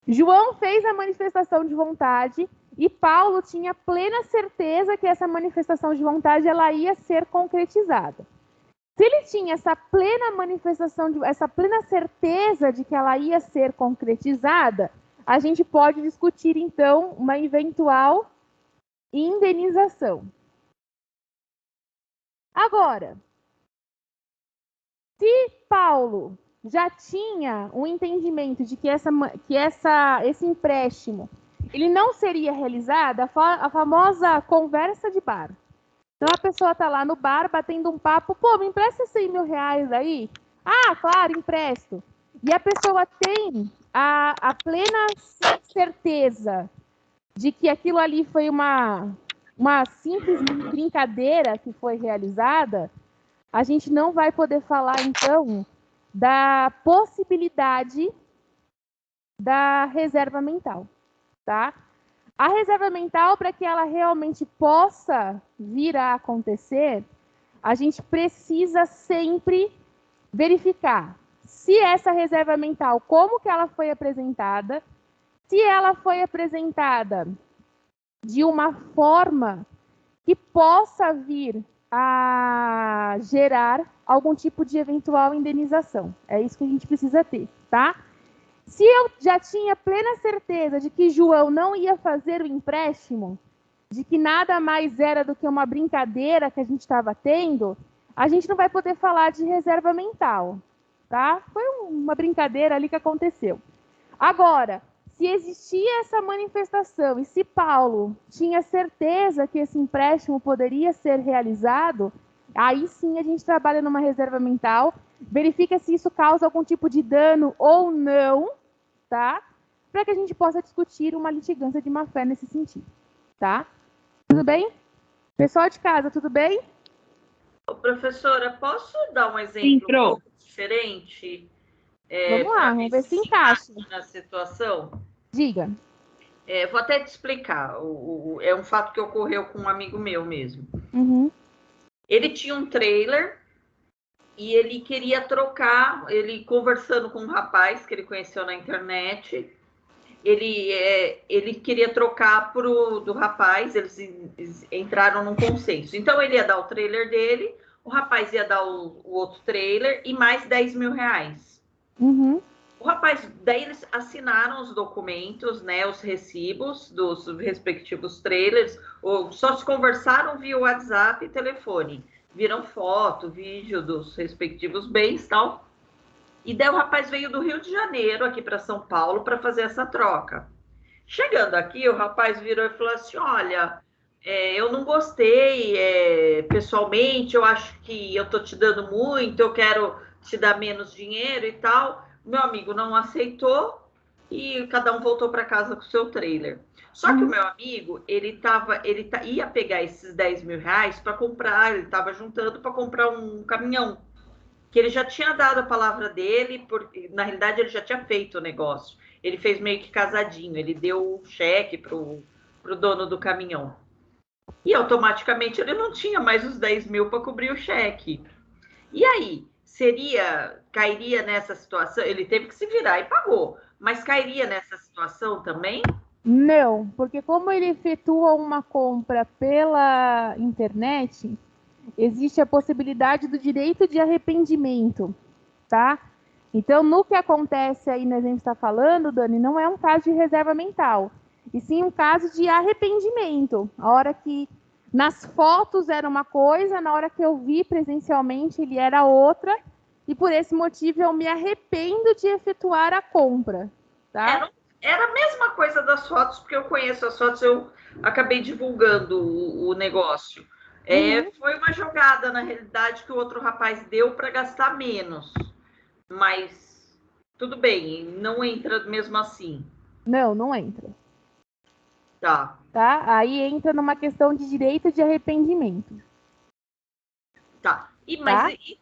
João fez a manifestação de vontade e Paulo tinha plena certeza que essa manifestação de vontade ela ia ser concretizada. Se ele tinha essa plena manifestação, essa plena certeza de que ela ia ser concretizada, a gente pode discutir, então, uma eventual indenização. Agora, se Paulo já tinha um entendimento de que esse empréstimo ele não seria realizado, a famosa conversa de bar. Então, a pessoa está lá no bar, batendo um papo, pô, me empresta 100 mil reais aí? Ah, claro, empresto. E a pessoa tem a plena certeza de que aquilo ali foi uma simples brincadeira que foi realizada, a gente não vai poder falar, então, da possibilidade da reserva mental, tá? A reserva mental, para que ela realmente possa vir a acontecer, a gente precisa sempre verificar se essa reserva mental, como que ela foi apresentada, se ela foi apresentada de uma forma que possa vir a gerar algum tipo de eventual indenização. É isso que a gente precisa ter, tá? Se eu já tinha plena certeza de que João não ia fazer o empréstimo, de que nada mais era do que uma brincadeira que a gente estava tendo, a gente não vai poder falar de reserva mental, tá? Foi uma brincadeira ali que aconteceu. Agora, se existia essa manifestação e se Paulo tinha certeza que esse empréstimo poderia ser realizado, aí sim a gente trabalha numa reserva mental, verifica se isso causa algum tipo de dano ou não, tá? Para que a gente possa discutir uma litigância de má-fé nesse sentido, tá? Tudo bem? Pessoal de casa, tudo bem? Ô, professora, posso dar um exemplo Sim, um Pro. pouco diferente? Vamos lá, vamos ver se encaixa. Na situação? Diga. Vou até te explicar. É um fato que ocorreu com um amigo meu mesmo. Uhum. Ele tinha um trailer e ele queria trocar, ele conversando com um rapaz que ele conheceu na internet, ele queria trocar do rapaz, eles entraram num consenso. Então ele ia dar o trailer dele, o rapaz ia dar o outro trailer e mais 10 mil reais. Uhum. O rapaz, daí eles assinaram os documentos, né, os recibos dos respectivos trailers, ou só se conversaram via WhatsApp e telefone. Viram foto, vídeo dos respectivos bens e tal. E daí o rapaz veio do Rio de Janeiro aqui para São Paulo para fazer essa troca. Chegando aqui, o rapaz virou e falou assim, olha, eu não gostei pessoalmente, eu acho que eu tô te dando muito, eu quero te dar menos dinheiro e tal. Meu amigo não aceitou e cada um voltou para casa com o seu trailer. Só que o meu amigo, ia pegar esses 10 mil reais para comprar, ele estava juntando para comprar um caminhão, que ele já tinha dado a palavra dele, porque na realidade ele já tinha feito o negócio. Ele fez meio que casadinho, ele deu o cheque pro dono do caminhão. E automaticamente ele não tinha mais os 10 mil para cobrir o cheque. E aí, cairia nessa situação? Ele teve que se virar e pagou, mas cairia nessa situação também? Não, porque como ele efetua uma compra pela internet, existe a possibilidade do direito de arrependimento, tá? Então, no que acontece aí no exemplo que está falando, Dani, não é um caso de reserva mental, e sim um caso de arrependimento. A hora que nas fotos era uma coisa, na hora que eu vi presencialmente ele era outra, e por esse motivo eu me arrependo de efetuar a compra, tá? Era a mesma coisa das fotos, porque eu conheço as fotos, eu acabei divulgando o negócio. Foi uma jogada, na realidade, que o outro rapaz deu para gastar menos. Mas tudo bem, não entra mesmo assim. Não entra. Tá. Aí entra numa questão de direito de arrependimento. Tá. E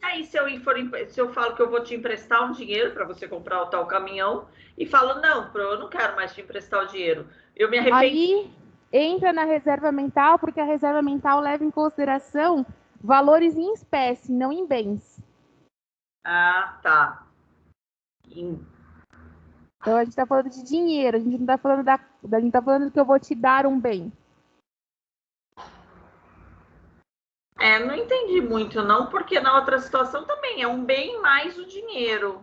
daí se eu falo que eu vou te emprestar um dinheiro para você comprar o tal caminhão e falo, não, eu não quero mais te emprestar o dinheiro. Eu me arrependo. Aí entra na reserva mental, porque a reserva mental leva em consideração valores em espécie, não em bens. Ah, tá. Então a gente está falando de dinheiro, a gente não está falando a gente está falando que eu vou te dar um bem. Não entendi muito, não, porque na outra situação também é um bem mais o dinheiro.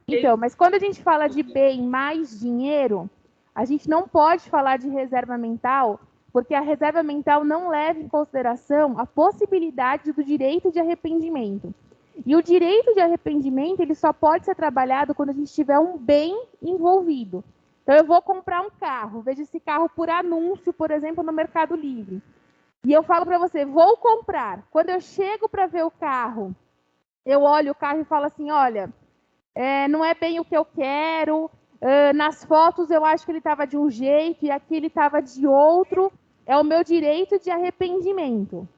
Então, mas quando a gente fala de bem mais dinheiro, a gente não pode falar de reserva mental, porque a reserva mental não leva em consideração a possibilidade do direito de arrependimento. E o direito de arrependimento, ele só pode ser trabalhado quando a gente tiver um bem envolvido. Então, eu vou comprar um carro, vejo esse carro por anúncio, por exemplo, no Mercado Livre. E eu falo para você, vou comprar. Quando eu chego para ver o carro, eu olho o carro e falo assim, olha, não é bem o que eu quero, nas fotos eu acho que ele estava de um jeito e aqui ele estava de outro, é o meu direito de arrependimento.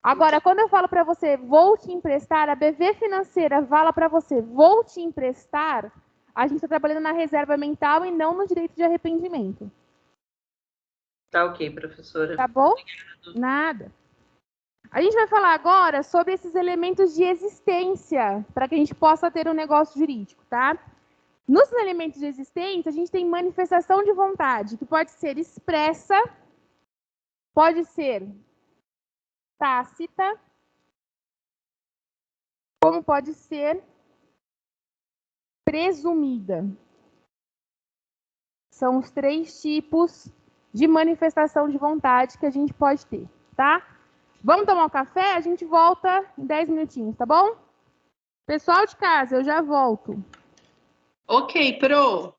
Agora, quando eu falo para você, vou te emprestar, a BV Financeira fala para você, vou te emprestar, a gente está trabalhando na reserva mental e não no direito de arrependimento. Tá ok, professora. Tá bom? Nada. A gente vai falar agora sobre esses elementos de existência, para que a gente possa ter um negócio jurídico, tá? Nos elementos de existência, a gente tem manifestação de vontade, que pode ser expressa, pode ser tácita, como pode ser presumida. São os 3 tipos de manifestação de vontade que a gente pode ter, tá? Vamos tomar um café? A gente volta em 10 minutinhos, tá bom? Pessoal de casa, eu já volto. Ok, Pro.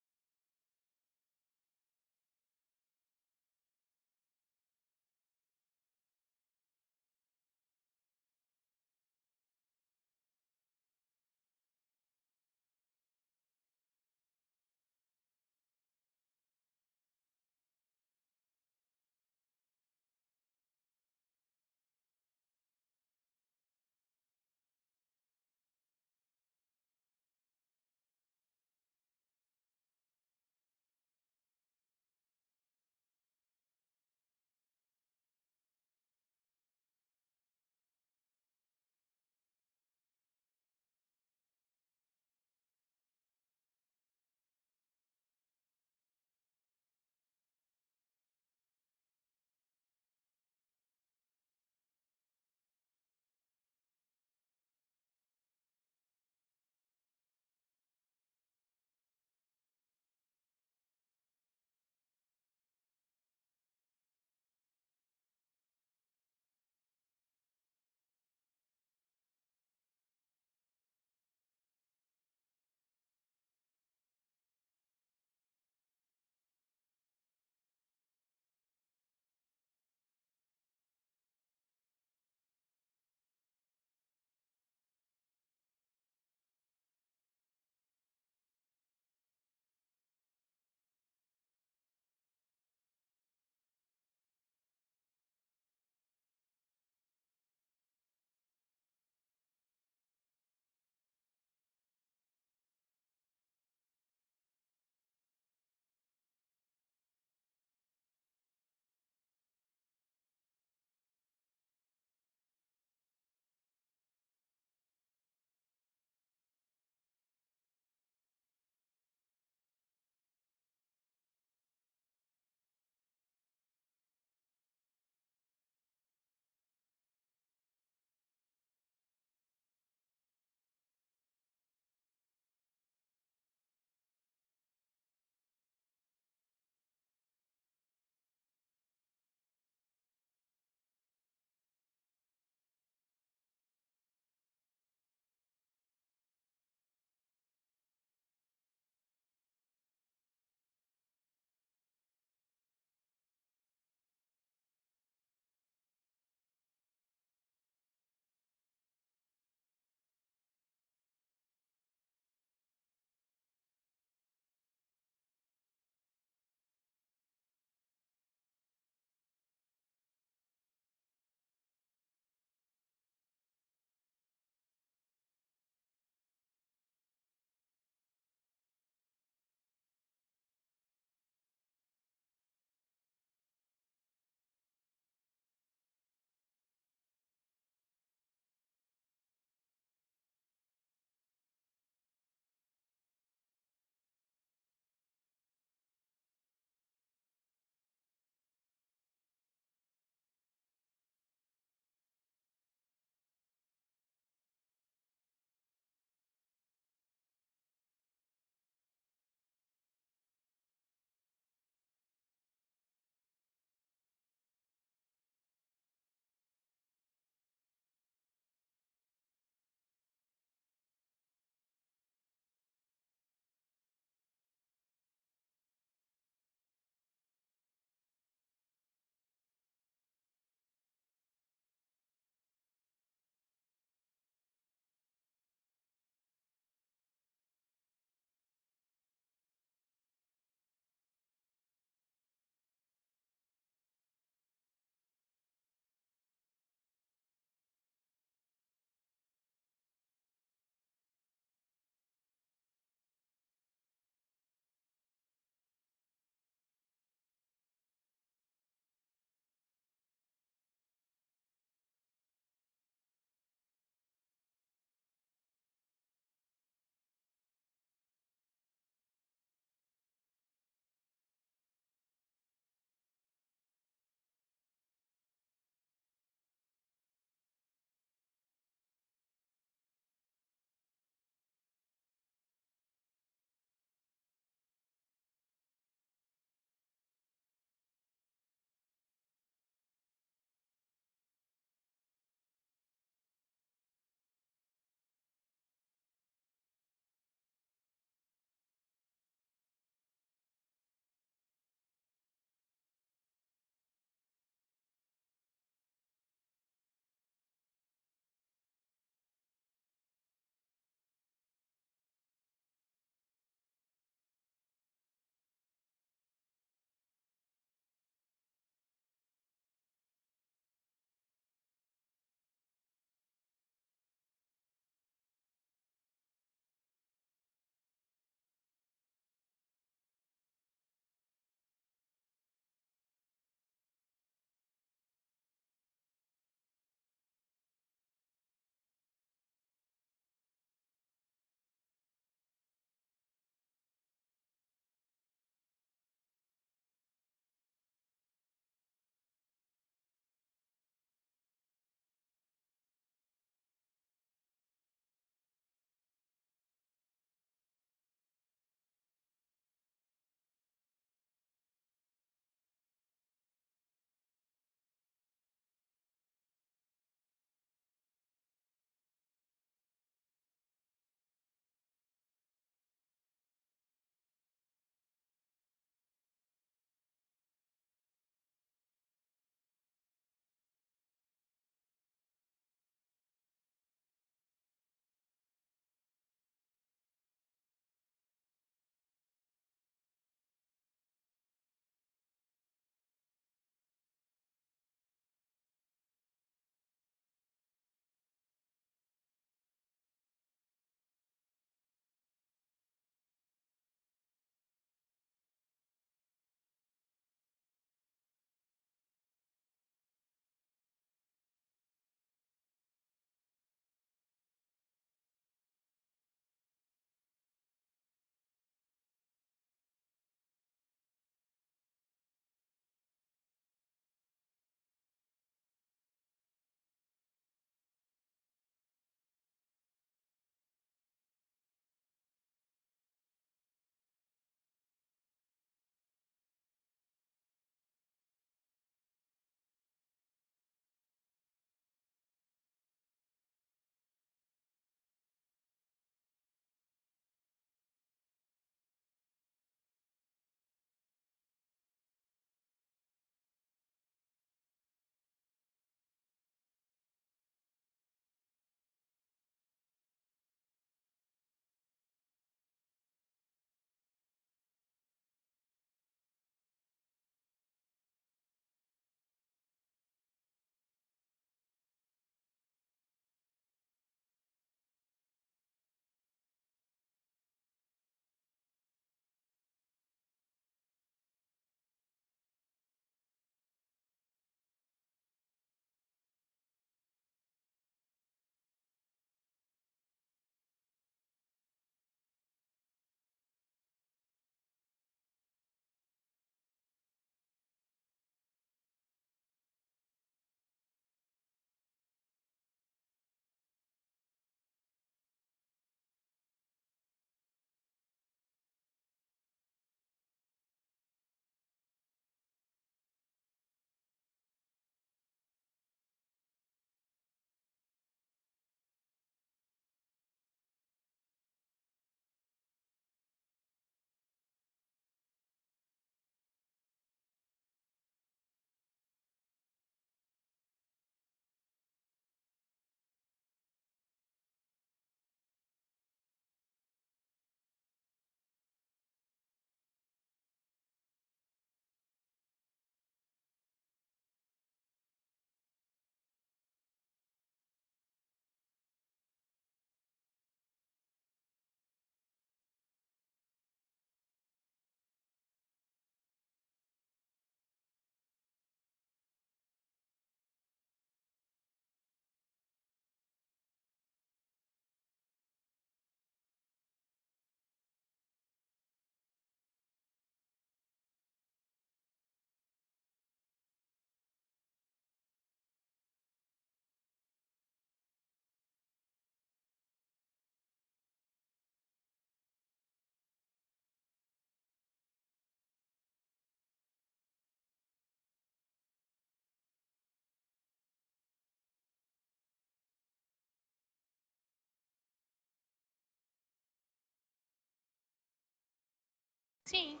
Sim.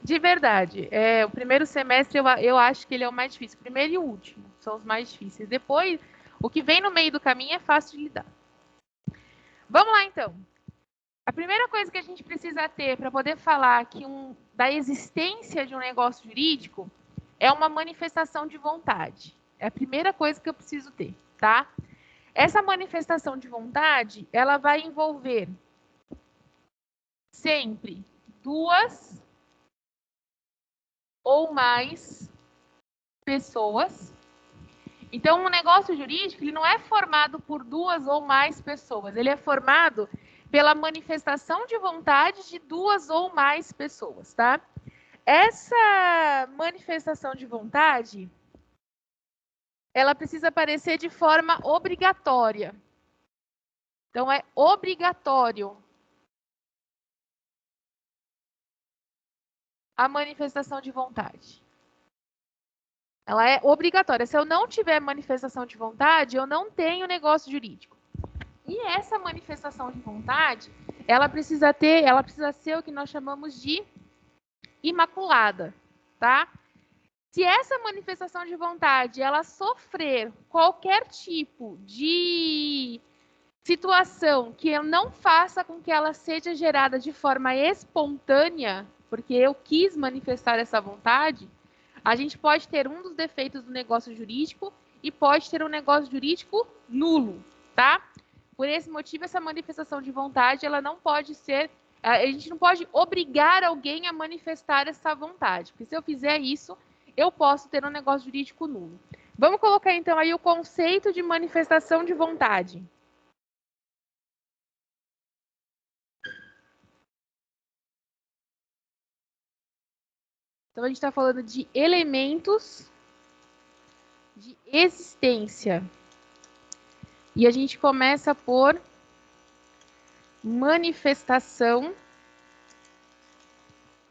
De verdade, o primeiro semestre eu acho que ele é o mais difícil. O primeiro e o último são os mais difíceis. Depois, o que vem no meio do caminho é fácil de lidar. Vamos lá, então. A primeira coisa que a gente precisa ter para poder falar da existência de um negócio jurídico é uma manifestação de vontade. É a primeira coisa que eu preciso ter, tá? Essa manifestação de vontade, ela vai envolver sempre duas ou mais pessoas. Então, um negócio jurídico, ele não é formado por duas ou mais pessoas, ele é formado pela manifestação de vontade de duas ou mais pessoas, tá? Essa manifestação de vontade, ela precisa aparecer de forma obrigatória. Então, é obrigatório a manifestação de vontade. Ela é obrigatória. Se eu não tiver manifestação de vontade, eu não tenho negócio jurídico. E essa manifestação de vontade, ela precisa ser o que nós chamamos de imaculada, tá? Se essa manifestação de vontade, ela sofrer qualquer tipo de situação que eu não faça com que ela seja gerada de forma espontânea, porque eu quis manifestar essa vontade, a gente pode ter um dos defeitos do negócio jurídico e pode ter um negócio jurídico nulo, tá? Por esse motivo, essa manifestação de vontade, ela não pode ser... A gente não pode obrigar alguém a manifestar essa vontade, porque se eu fizer isso, eu posso ter um negócio jurídico nulo. Vamos colocar, então, aí o conceito de manifestação de vontade. Então, a gente está falando de elementos de existência. E a gente começa por manifestação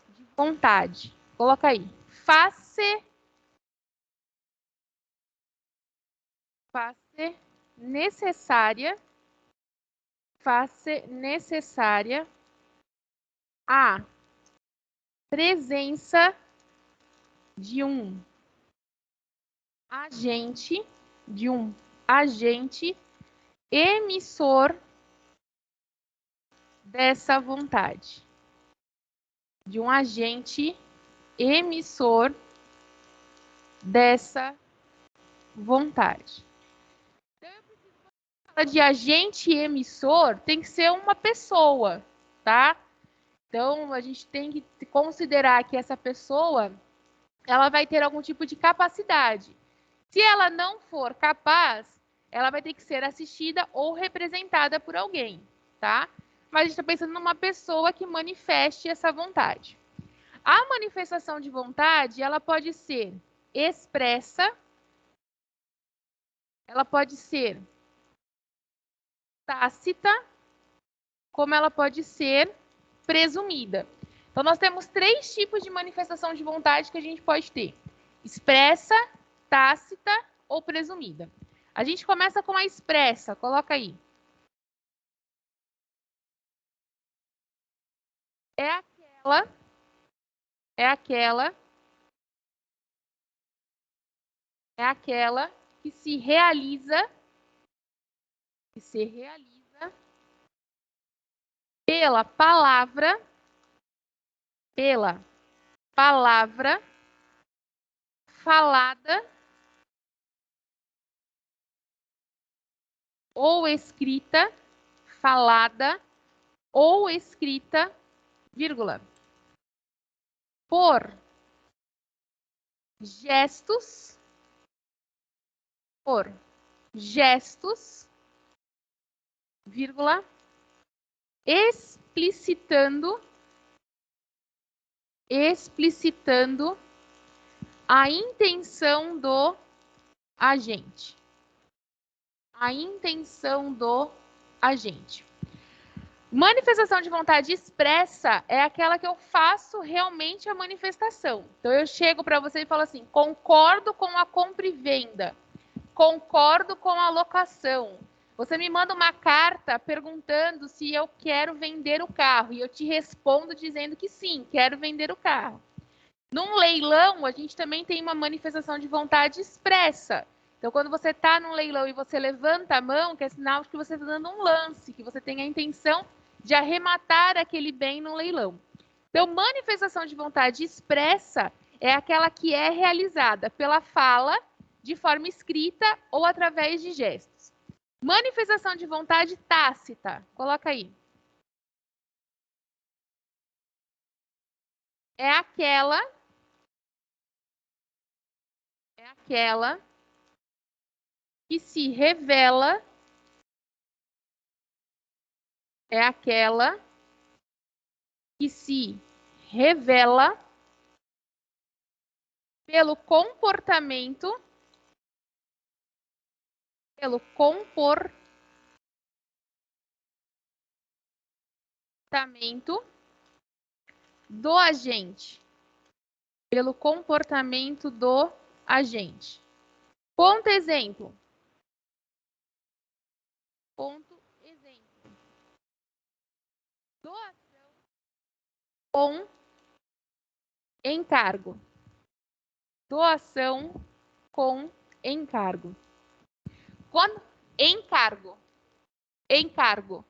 de vontade. Coloca aí. Face necessária a presença de um agente emissor dessa vontade. De um agente emissor dessa vontade. Então, eu preciso falar de agente emissor, tem que ser uma pessoa, tá? Então, a gente tem que considerar que essa pessoa, ela vai ter algum tipo de capacidade. Se ela não for capaz, ela vai ter que ser assistida ou representada por alguém, tá? Mas a gente está pensando numa pessoa que manifeste essa vontade. A manifestação de vontade, ela pode ser expressa, ela pode ser tácita, como ela pode ser presumida. Então, nós temos 3 tipos de manifestação de vontade que a gente pode ter: expressa, tácita ou presumida. A gente começa com a expressa, coloca aí. É aquela que se realiza pela palavra falada ou escrita, vírgula, por gestos, vírgula, explicitando a intenção do agente. agente. Manifestação de vontade expressa é aquela que eu faço realmente a manifestação. Então, eu chego para você e falo assim, concordo com a compra e venda, concordo com a locação. Você me manda uma carta perguntando se eu quero vender o carro, e eu te respondo dizendo que sim, quero vender o carro. Num leilão, a gente também tem uma manifestação de vontade expressa. Então, quando você está num leilão e você levanta a mão, que é sinal de que você está dando um lance, que você tem a intenção de arrematar aquele bem no leilão. Então, manifestação de vontade expressa é aquela que é realizada pela fala, de forma escrita ou através de gestos. Manifestação de vontade tácita, coloca aí. É aquela que se revela, é aquela que se revela pelo comportamento do agente. Pelo comportamento do agente. Ponto exemplo. Doação com encargo. Doação com encargo. Encargo.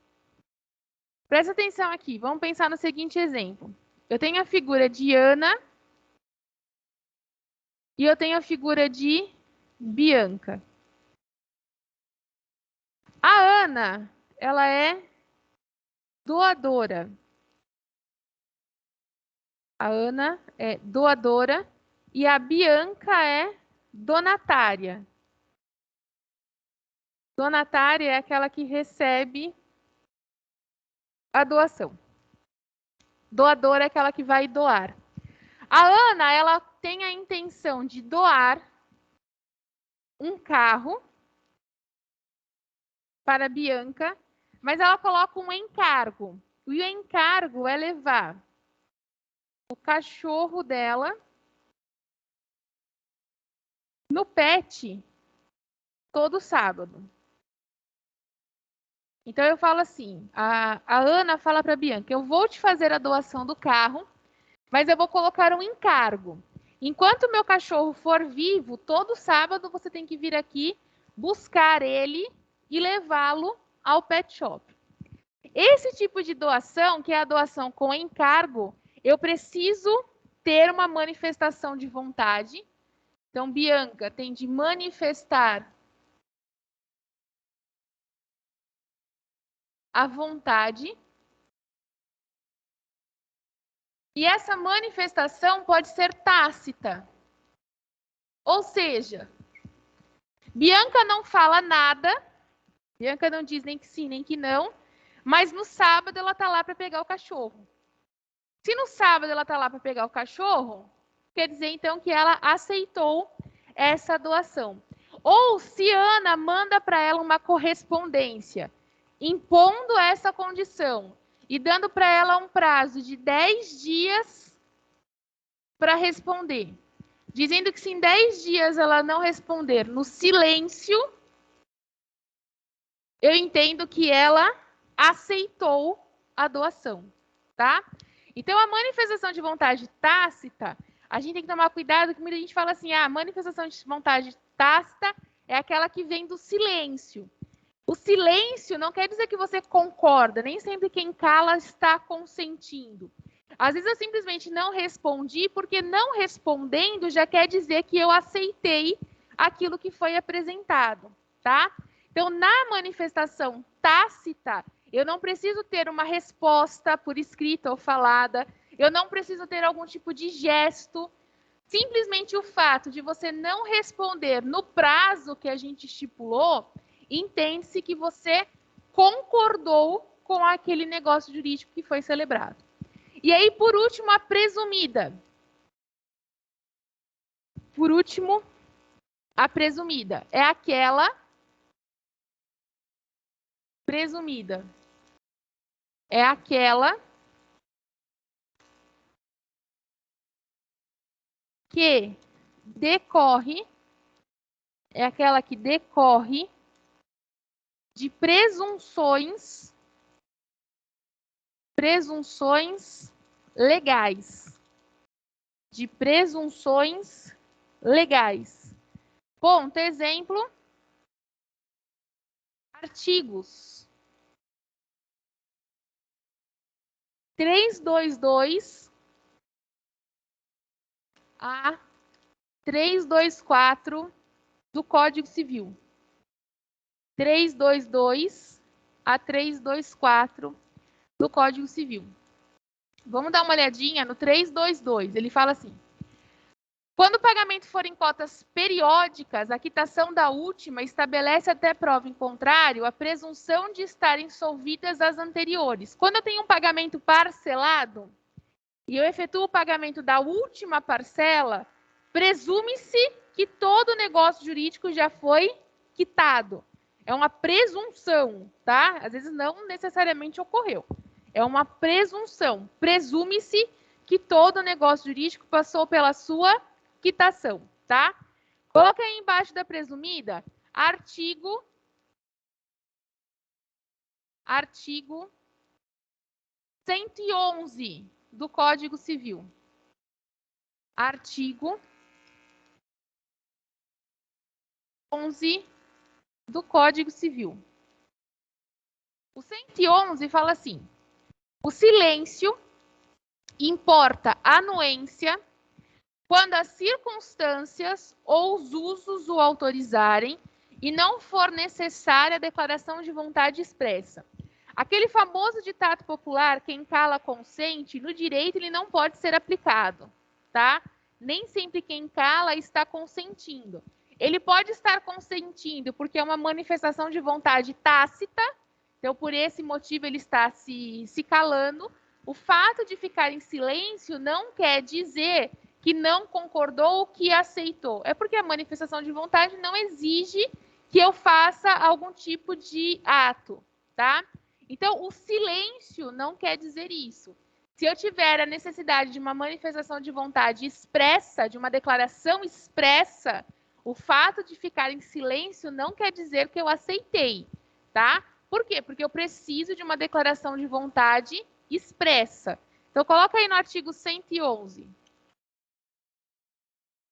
Presta atenção aqui. Vamos pensar no seguinte exemplo. Eu tenho a figura de Ana e eu tenho a figura de Bianca. A Ana, ela é doadora. A Ana é doadora e a Bianca é donatária. Donatária é aquela que recebe a doação. Doadora é aquela que vai doar. A Ana, ela tem a intenção de doar um carro para a Bianca, mas ela coloca um encargo. E o encargo é levar o cachorro dela no pet todo sábado. Então, eu falo assim, a Ana fala para a Bianca, eu vou te fazer a doação do carro, mas eu vou colocar um encargo. Enquanto o meu cachorro for vivo, todo sábado você tem que vir aqui buscar ele e levá-lo ao pet shop. Esse tipo de doação, que é a doação com encargo, eu preciso ter uma manifestação de vontade. Então, Bianca tem de manifestar a vontade. E essa manifestação pode ser tácita. Ou seja, Bianca não fala nada, Bianca não diz nem que sim, nem que não, mas no sábado ela está lá para pegar o cachorro. Se no sábado ela está lá para pegar o cachorro, quer dizer então que ela aceitou essa doação. Ou se Ana manda para ela uma correspondência, impondo essa condição e dando para ela um prazo de 10 dias para responder, dizendo que se em 10 dias ela não responder no silêncio, eu entendo que ela aceitou a doação, tá? Então, a manifestação de vontade tácita, a gente tem que tomar cuidado, que muita gente fala assim, a manifestação de vontade tácita é aquela que vem do silêncio. O silêncio não quer dizer que você concorda, nem sempre quem cala está consentindo. Às vezes eu simplesmente não respondi, porque não respondendo já quer dizer que eu aceitei aquilo que foi apresentado, tá? Então, na manifestação tácita, eu não preciso ter uma resposta por escrita ou falada, eu não preciso ter algum tipo de gesto. Simplesmente o fato de você não responder no prazo que a gente estipulou, entende-se que você concordou com aquele negócio jurídico que foi celebrado. E aí, por último, a presumida. Por último, a presumida é aquela presumida é aquela que decorre de presunções legais. De presunções legais. Ponto, exemplo, artigos 322 a 324 do Código Civil. 322 a 324 do Código Civil. Vamos dar uma olhadinha no 322. Ele fala assim: quando o pagamento for em cotas periódicas, a quitação da última estabelece até prova em contrário a presunção de estarem solvidas as anteriores. Quando eu tenho um pagamento parcelado e eu efetuo o pagamento da última parcela, presume-se que todo o negócio jurídico já foi quitado. É uma presunção, tá? Às vezes não necessariamente ocorreu. É uma presunção. Presume-se que todo o negócio jurídico passou pela sua quitação, tá? Coloca aí embaixo da presumida, artigo 111 do Código Civil. Artigo 11 do Código Civil. O 111 fala assim: o silêncio importa anuência quando as circunstâncias ou os usos o autorizarem e não for necessária a declaração de vontade expressa. Aquele famoso ditado popular, quem cala consente, no direito ele não pode ser aplicado, tá? Nem sempre quem cala está consentindo. Ele pode estar consentindo porque é uma manifestação de vontade tácita, então por esse motivo ele está se calando. O fato de ficar em silêncio não quer dizer que não concordou ou que aceitou. É porque a manifestação de vontade não exige que eu faça algum tipo de ato, tá? Então, o silêncio não quer dizer isso. Se eu tiver a necessidade de uma manifestação de vontade expressa, de uma declaração expressa, o fato de ficar em silêncio não quer dizer que eu aceitei, tá? Por quê? Porque eu preciso de uma declaração de vontade expressa. Então, coloca aí no artigo 111.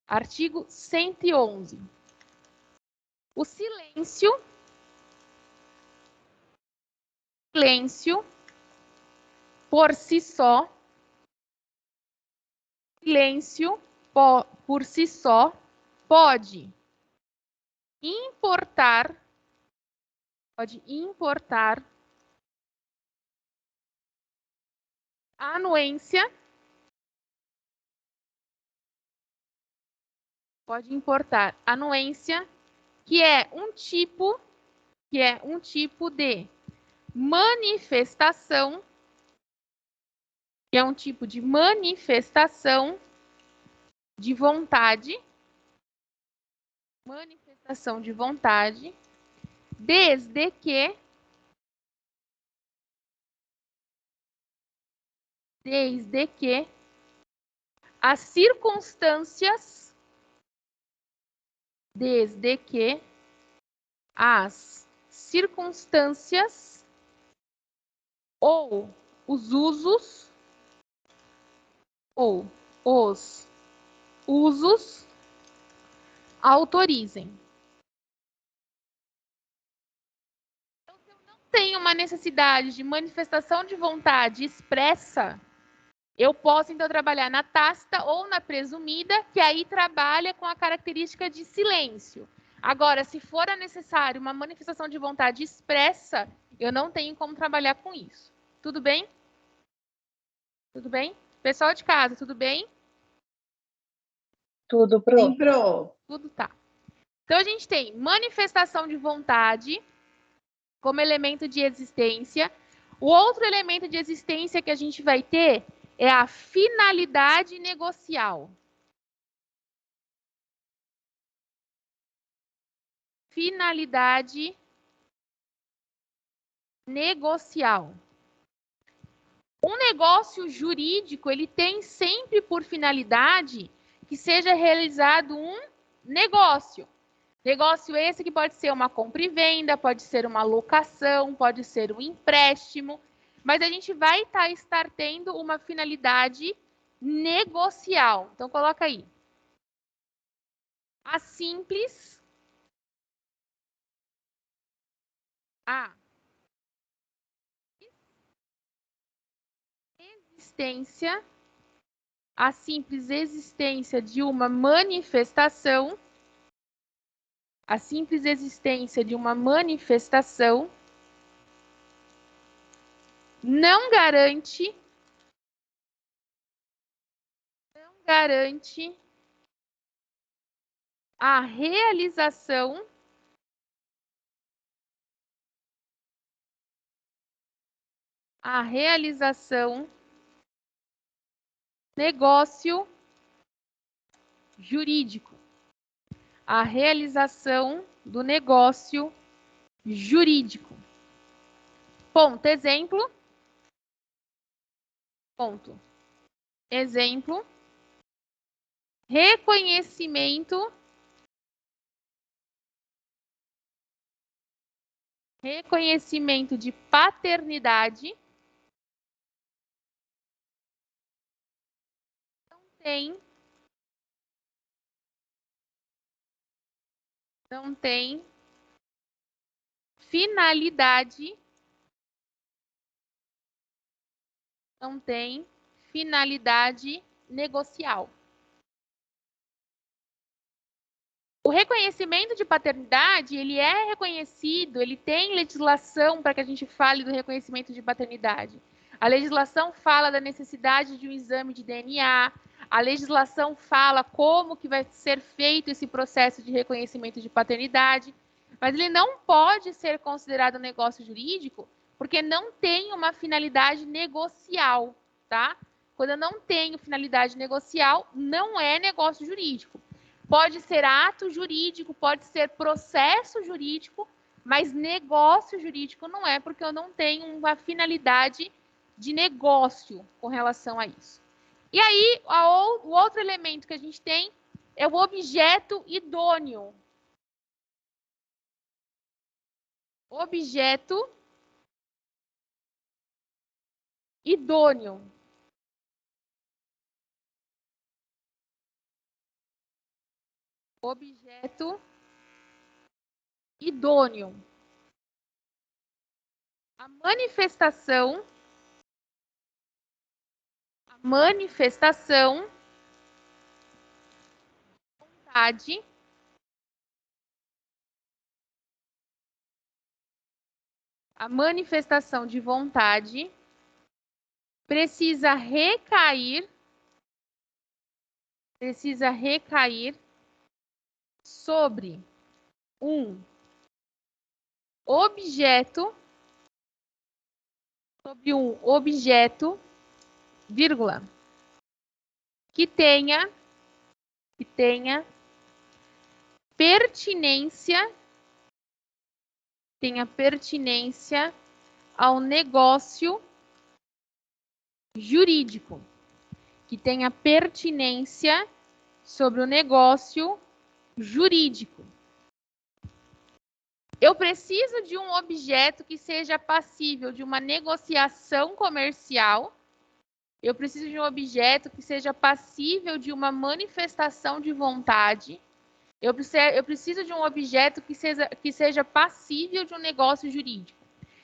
Artigo 111. O silêncio por si só, pode importar anuência, que é um tipo de manifestação, de vontade, desde que as circunstâncias ou os usos autorizem. Então, se eu não tenho uma necessidade de manifestação de vontade expressa, eu posso, então, trabalhar na tácita ou na presumida, que aí trabalha com a característica de silêncio. Agora, se for necessário uma manifestação de vontade expressa, eu não tenho como trabalhar com isso. Tudo bem? Tudo bem? Pessoal de casa, tudo bem? Tudo, Pro. Sim, Pro. Tudo tá. Então, a gente tem manifestação de vontade como elemento de existência. O outro elemento de existência que a gente vai ter é a finalidade negocial. Finalidade negocial. Um negócio jurídico, ele tem sempre por finalidade que seja realizado um negócio. Negócio esse que pode ser uma compra e venda, pode ser uma locação, pode ser um empréstimo, mas a gente vai estar tendo uma finalidade negocial. Então, coloca aí. A simples existência, a simples existência de uma manifestação, a simples existência de uma manifestação não garante a realização negócio jurídico. A realização do negócio jurídico. Ponto. Exemplo. Ponto. Exemplo. Reconhecimento de paternidade não tem finalidade negocial. O reconhecimento de paternidade, ele é reconhecido, ele tem legislação para que a gente fale do reconhecimento de paternidade. A legislação fala da necessidade de um exame de DNA, a legislação fala como que vai ser feito esse processo de reconhecimento de paternidade, mas ele não pode ser considerado negócio jurídico porque não tem uma finalidade negocial, tá? Quando eu não tenho finalidade negocial, não é negócio jurídico. Pode ser ato jurídico, pode ser processo jurídico, mas negócio jurídico não é, porque eu não tenho uma finalidade de negócio com relação a isso. E aí, o outro elemento que a gente tem é o objeto idôneo. Objeto idôneo. Objeto idôneo. A manifestação vontade a manifestação de vontade precisa recair sobre um objeto, vírgula, que tenha pertinência ao negócio jurídico, que tenha pertinência sobre o negócio jurídico. Eu preciso de um objeto que seja passível de uma negociação comercial. Eu preciso de um objeto que seja passível de uma manifestação de vontade. Eu preciso de um objeto que seja passível de um negócio jurídico.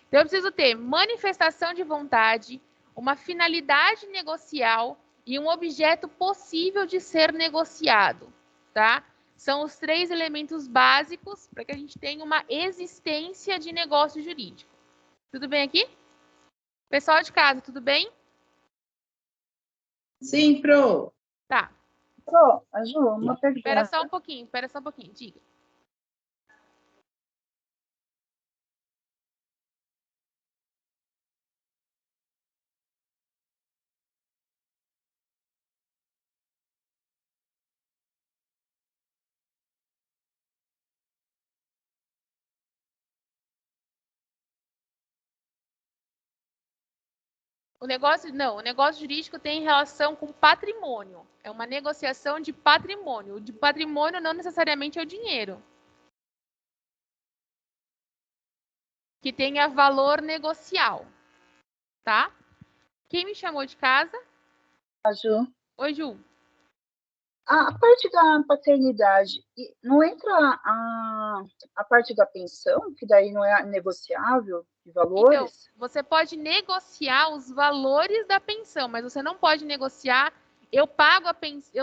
Então, eu preciso ter manifestação de vontade, uma finalidade negocial e um objeto possível de ser negociado, tá? São os 3 elementos básicos para que a gente tenha uma existência de negócio jurídico. Tudo bem aqui? Pessoal de casa, tudo bem? Sim, Pro. Tá. Pro, Ju, uma pergunta. Espera só um pouquinho, diga. O negócio jurídico tem relação com patrimônio. É uma negociação de patrimônio. O de patrimônio não necessariamente é o dinheiro. Que tenha valor negocial, tá? Quem me chamou de casa? A Ju. Oi, Ju. A parte da paternidade, não entra a parte da pensão, que daí não é negociável de valores? Então, você pode negociar os valores da pensão, mas você não pode negociar, eu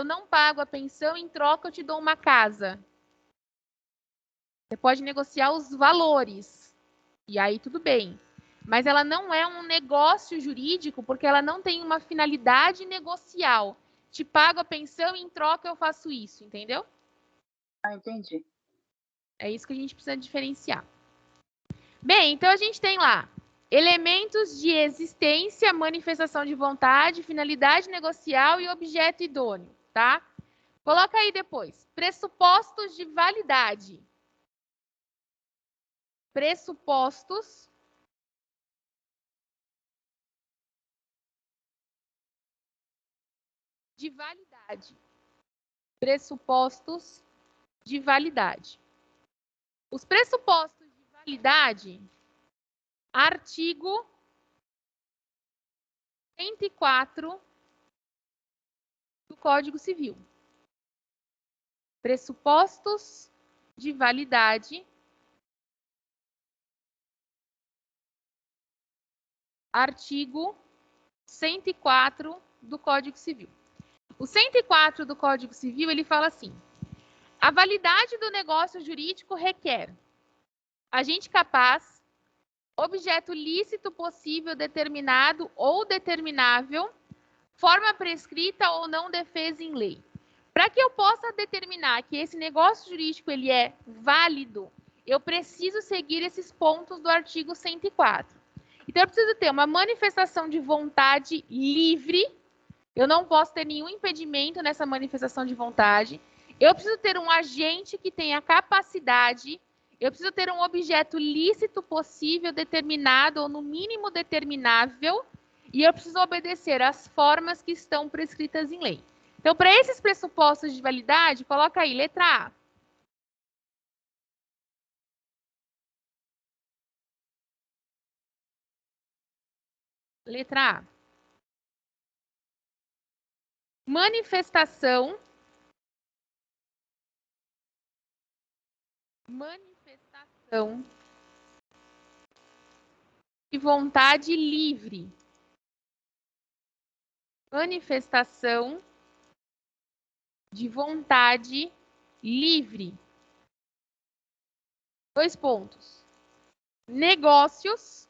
não pago a pensão, em troca eu te dou uma casa. Você pode negociar os valores. E aí tudo bem. Mas ela não é um negócio jurídico, porque ela não tem uma finalidade negocial. Te pago a pensão e em troca eu faço isso, entendeu? Ah, entendi. É isso que a gente precisa diferenciar. Bem, então a gente tem lá elementos de existência, manifestação de vontade, finalidade negocial e objeto idôneo, tá? Coloca aí depois. Pressupostos de validade. Pressupostos de validade. Pressupostos de validade. Os pressupostos de validade, artigo 104 do Código Civil. Pressupostos de validade, artigo 104 do Código Civil. O 104 do Código Civil, ele fala assim: a validade do negócio jurídico requer agente capaz, objeto lícito possível determinado ou determinável, forma prescrita ou não defesa em lei. Para que eu possa determinar que esse negócio jurídico ele é válido, eu preciso seguir esses pontos do artigo 104. Então, eu preciso ter uma manifestação de vontade livre. Eu não posso ter nenhum impedimento nessa manifestação de vontade. Eu preciso ter um agente que tenha capacidade. Eu preciso ter um objeto lícito possível, determinado ou no mínimo determinável. E eu preciso obedecer às formas que estão prescritas em lei. Então, para esses pressupostos de validade, coloca aí, letra A. Letra A. Manifestação de vontade livre. Manifestação de vontade livre. 2 pontos. Negócios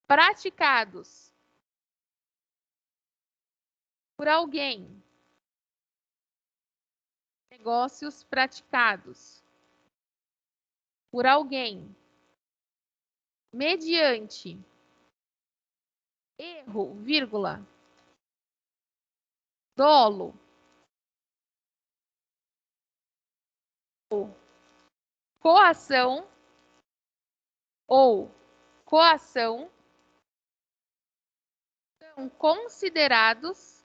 praticados por alguém. Negócios praticados por alguém mediante erro, vírgula, dolo ou coação são considerados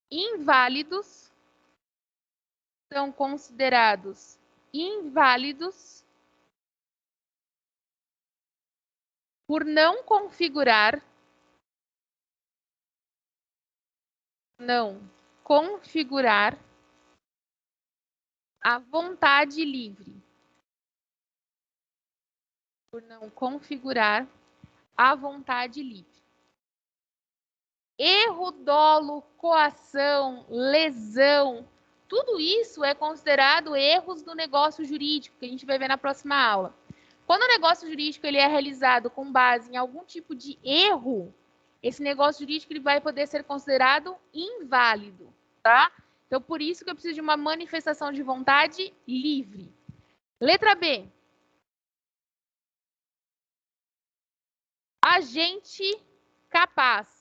inválidos, por não configurar a vontade livre. Por não configurar a vontade livre. Erro, dolo, coação, lesão, tudo isso é considerado erros do negócio jurídico, que a gente vai ver na próxima aula. Quando o negócio jurídico ele é realizado com base em algum tipo de erro, esse negócio jurídico ele vai poder ser considerado inválido, tá? Então, por isso que eu preciso de uma manifestação de vontade livre. Letra B. Agente capaz.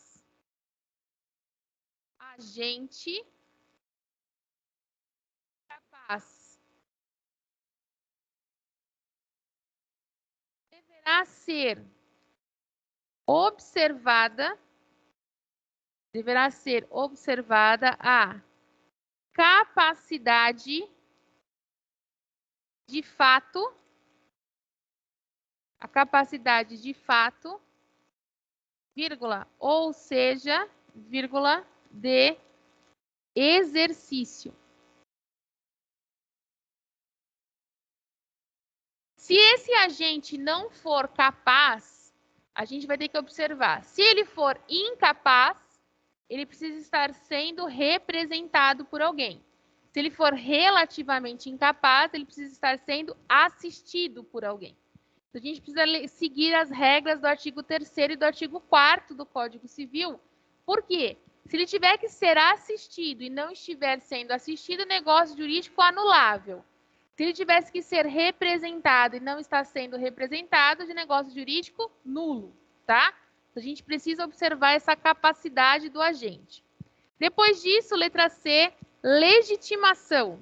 Agente capaz. deverá ser observada a capacidade de fato, vírgula, ou seja, vírgula, de exercício. Se esse agente não for capaz, a gente vai ter que observar. Se ele for incapaz, ele precisa estar sendo representado por alguém. Se ele for relativamente incapaz, ele precisa estar sendo assistido por alguém. Então, a gente precisa seguir as regras do artigo 3º e do artigo 4º do Código Civil. Por quê? Se ele tiver que ser assistido e não estiver sendo assistido, negócio jurídico anulável. Se ele tivesse que ser representado e não está sendo representado, de negócio jurídico nulo, tá? A gente precisa observar essa capacidade do agente. Depois disso, letra C, legitimação.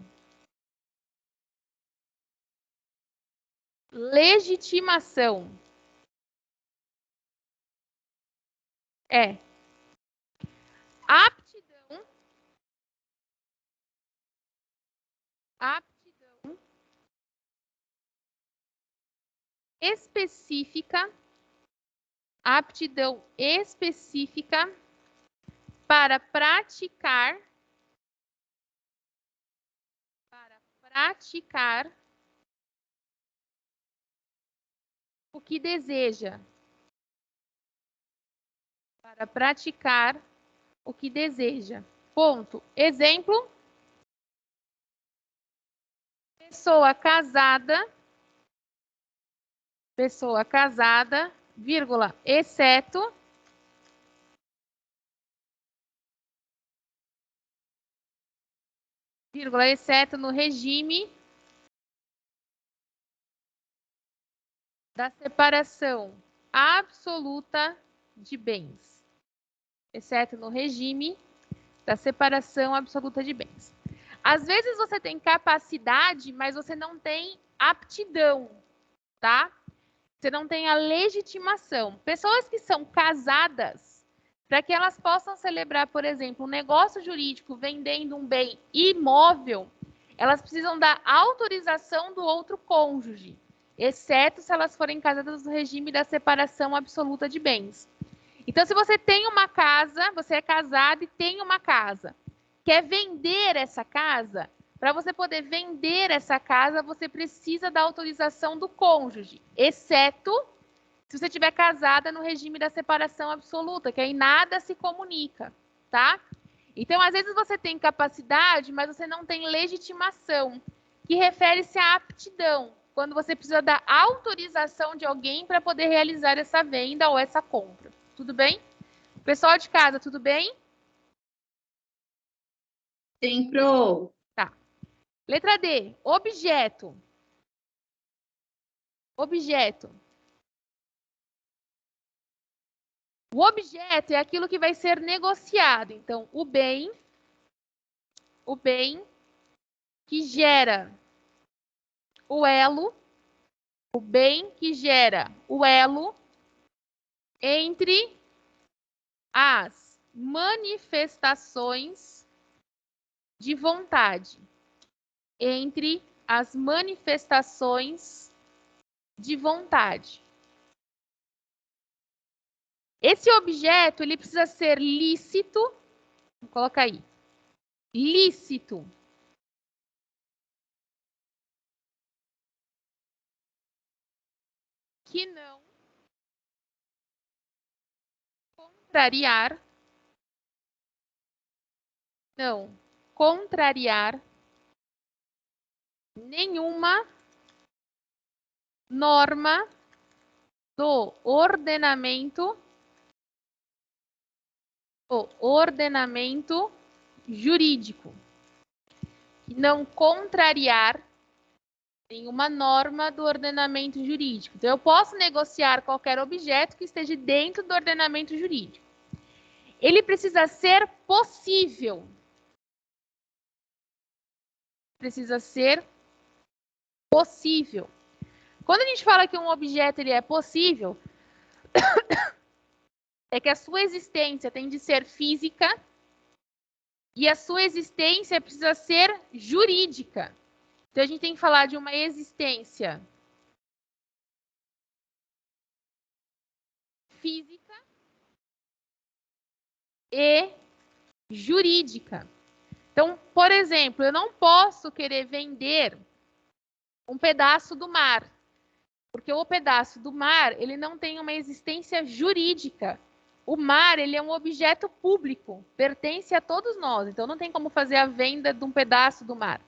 Legitimação. É aptidão específica, para praticar o que deseja. Para praticar o que deseja. Ponto. Exemplo. Pessoa casada, vírgula, exceto no regime da separação absoluta de bens. Exceto no regime da separação absoluta de bens. Às vezes você tem capacidade, mas você não tem aptidão, tá? Você não tem a legitimação. Pessoas que são casadas, para que elas possam celebrar, por exemplo, um negócio jurídico vendendo um bem imóvel, elas precisam da autorização do outro cônjuge, exceto se elas forem casadas no regime da separação absoluta de bens. Então, se você tem uma casa, você é casado e tem uma casa, quer vender essa casa, para você poder vender essa casa, você precisa da autorização do cônjuge, exceto se você estiver casada no regime da separação absoluta, que aí nada se comunica, tá? Então, às vezes você tem capacidade, mas você não tem legitimação, que refere-se à aptidão, quando você precisa da autorização de alguém para poder realizar essa venda ou essa compra. Tudo bem? Pessoal de casa, tudo bem? Sim, pro. Tá. Letra D, objeto. Objeto. O objeto é aquilo que vai ser negociado. Então, o bem que gera o elo entre as manifestações de vontade. Esse objeto, ele precisa ser lícito. Vou colocar aí. Lícito. Que não contrariar nenhuma norma do ordenamento jurídico. Não contrariar nenhuma norma do ordenamento jurídico. Então, eu posso negociar qualquer objeto que esteja dentro do ordenamento jurídico. Ele precisa ser possível. Quando a gente fala que um objeto ele é possível, é que a sua existência tem de ser física e a sua existência precisa ser jurídica. Então, a gente tem que falar de uma existência física e jurídica. Então, por exemplo, eu não posso querer vender um pedaço do mar, porque o pedaço do mar, ele não tem uma existência jurídica. O mar, ele é um objeto público, pertence a todos nós, então não tem como fazer a venda de um pedaço do mar.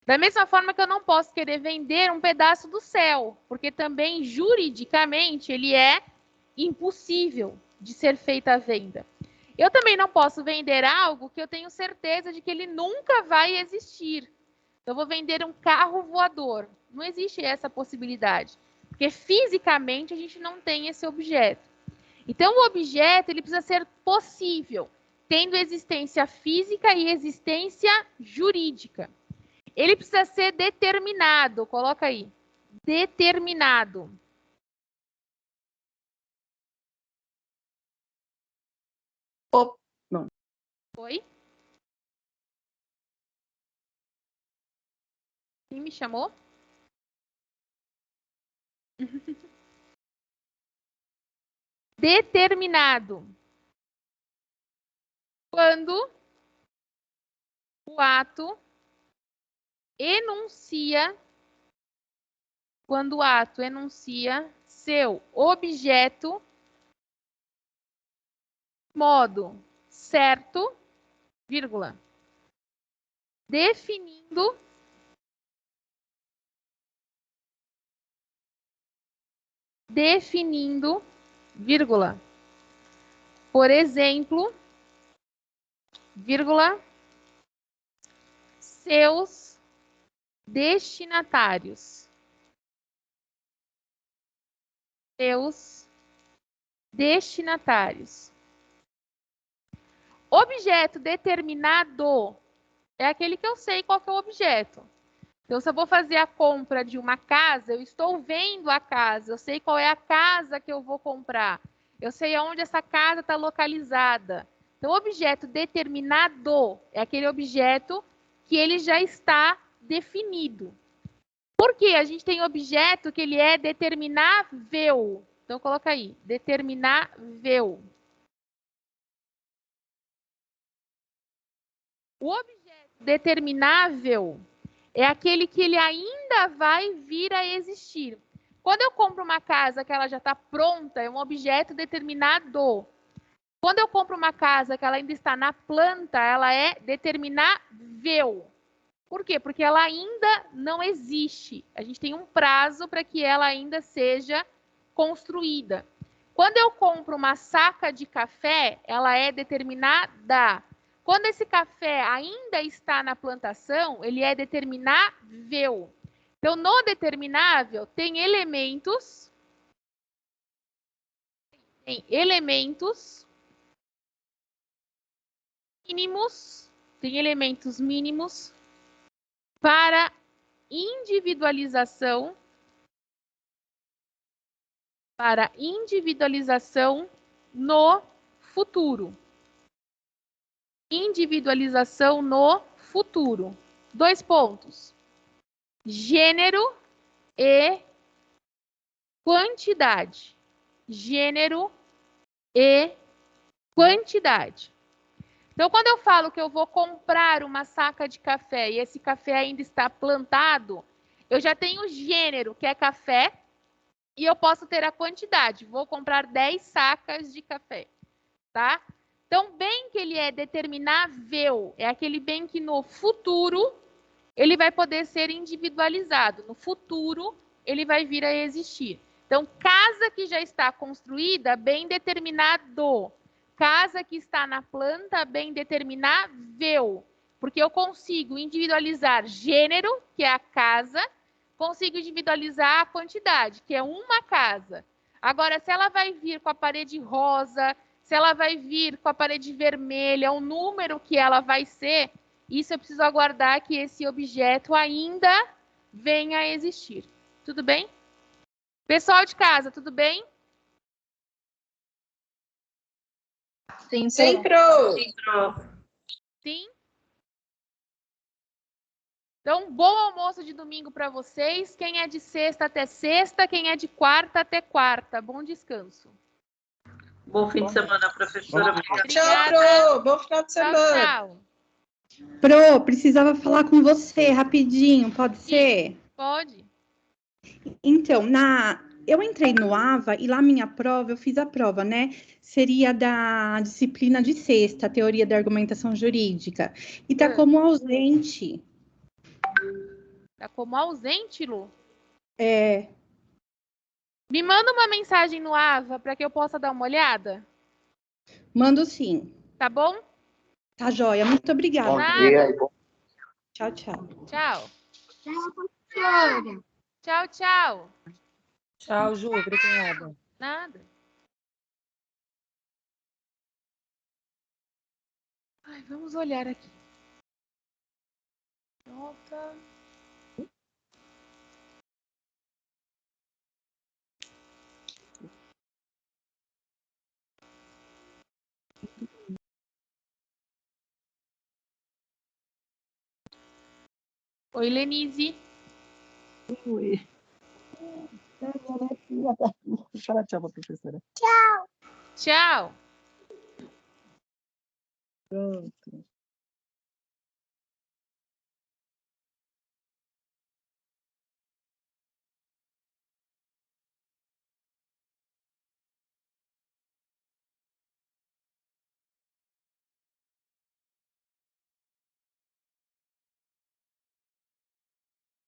Da mesma forma que eu não posso querer vender um pedaço do céu, porque também juridicamente ele é impossível de ser feita a venda. Eu também não posso vender algo que eu tenho certeza de que ele nunca vai existir. Eu vou vender um carro voador. Não existe essa possibilidade, porque fisicamente a gente não tem esse objeto. Então, o objeto ele precisa ser possível, tendo existência física e existência jurídica. Ele precisa ser determinado, coloca aí, determinado. Não. Oi? Quem me chamou? Determinado. Quando o ato enuncia seu objeto, modo certo, vírgula, definindo vírgula, por exemplo, vírgula, seus destinatários. Objeto determinado é aquele que eu sei qual que é o objeto. Então, se eu vou fazer a compra de uma casa, eu estou vendo a casa, eu sei qual é a casa que eu vou comprar, eu sei onde essa casa está localizada. Então, objeto determinado é aquele objeto que ele já está definido. Por quê? A gente tem objeto que ele é determinável. Então, coloca aí, determinável. O objeto determinável é aquele que ele ainda vai vir a existir. Quando eu compro uma casa que ela já está pronta, é um objeto determinado. Quando eu compro uma casa que ela ainda está na planta, ela é determinável. Por quê? Porque ela ainda não existe. A gente tem um prazo para que ela ainda seja construída. Quando eu compro uma saca de café, ela é determinada. Quando esse café ainda está na plantação, ele é determinável. Então, no determinável, tem elementos mínimos para individualização no futuro. Individualização no futuro. 2 pontos. Gênero e quantidade. Gênero e quantidade. Então, quando eu falo que eu vou comprar uma saca de café e esse café ainda está plantado, eu já tenho o gênero, que é café, e eu posso ter a quantidade. Vou comprar 10 sacas de café, tá? Então, bem que ele é determinável, é aquele bem que no futuro ele vai poder ser individualizado. No futuro, ele vai vir a existir. Então, casa que já está construída, bem determinado. Casa que está na planta, bem determinável. Porque eu consigo individualizar gênero, que é a casa, consigo individualizar a quantidade, que é uma casa. Agora, se ela vai vir com a parede rosa, se ela vai vir com a parede vermelha, o número que ela vai ser, isso eu preciso aguardar que esse objeto ainda venha a existir. Tudo bem? Pessoal de casa, tudo bem? Sim, Sempre. Sim? Então, bom almoço de domingo para vocês. Quem é de sexta até sexta, quem é de quarta até quarta. Bom descanso. Bom fim de semana, professora. Obrigada. Tchau, Pro. Bom final de Tchau, semana. tchau. Pro, precisava falar com você rapidinho, pode ser? Pode? Então, eu entrei no AVA e lá minha prova, eu fiz a prova, né? Seria da disciplina de sexta, teoria da argumentação jurídica. E tá como ausente. Tá como ausente, Lu? É, Me manda uma mensagem no AVA para que eu possa dar uma olhada, mando sim. tá bom? Tá joia, muito obrigada. Nada. Tchau, tchau. Tchau. Tchau, tchau. Tchau, Ju. Obrigada. Nada. Ai, vamos olhar aqui. Volta. Oi, Lenise. Oi. Fala tchau pra professora. Tchau. Pronto.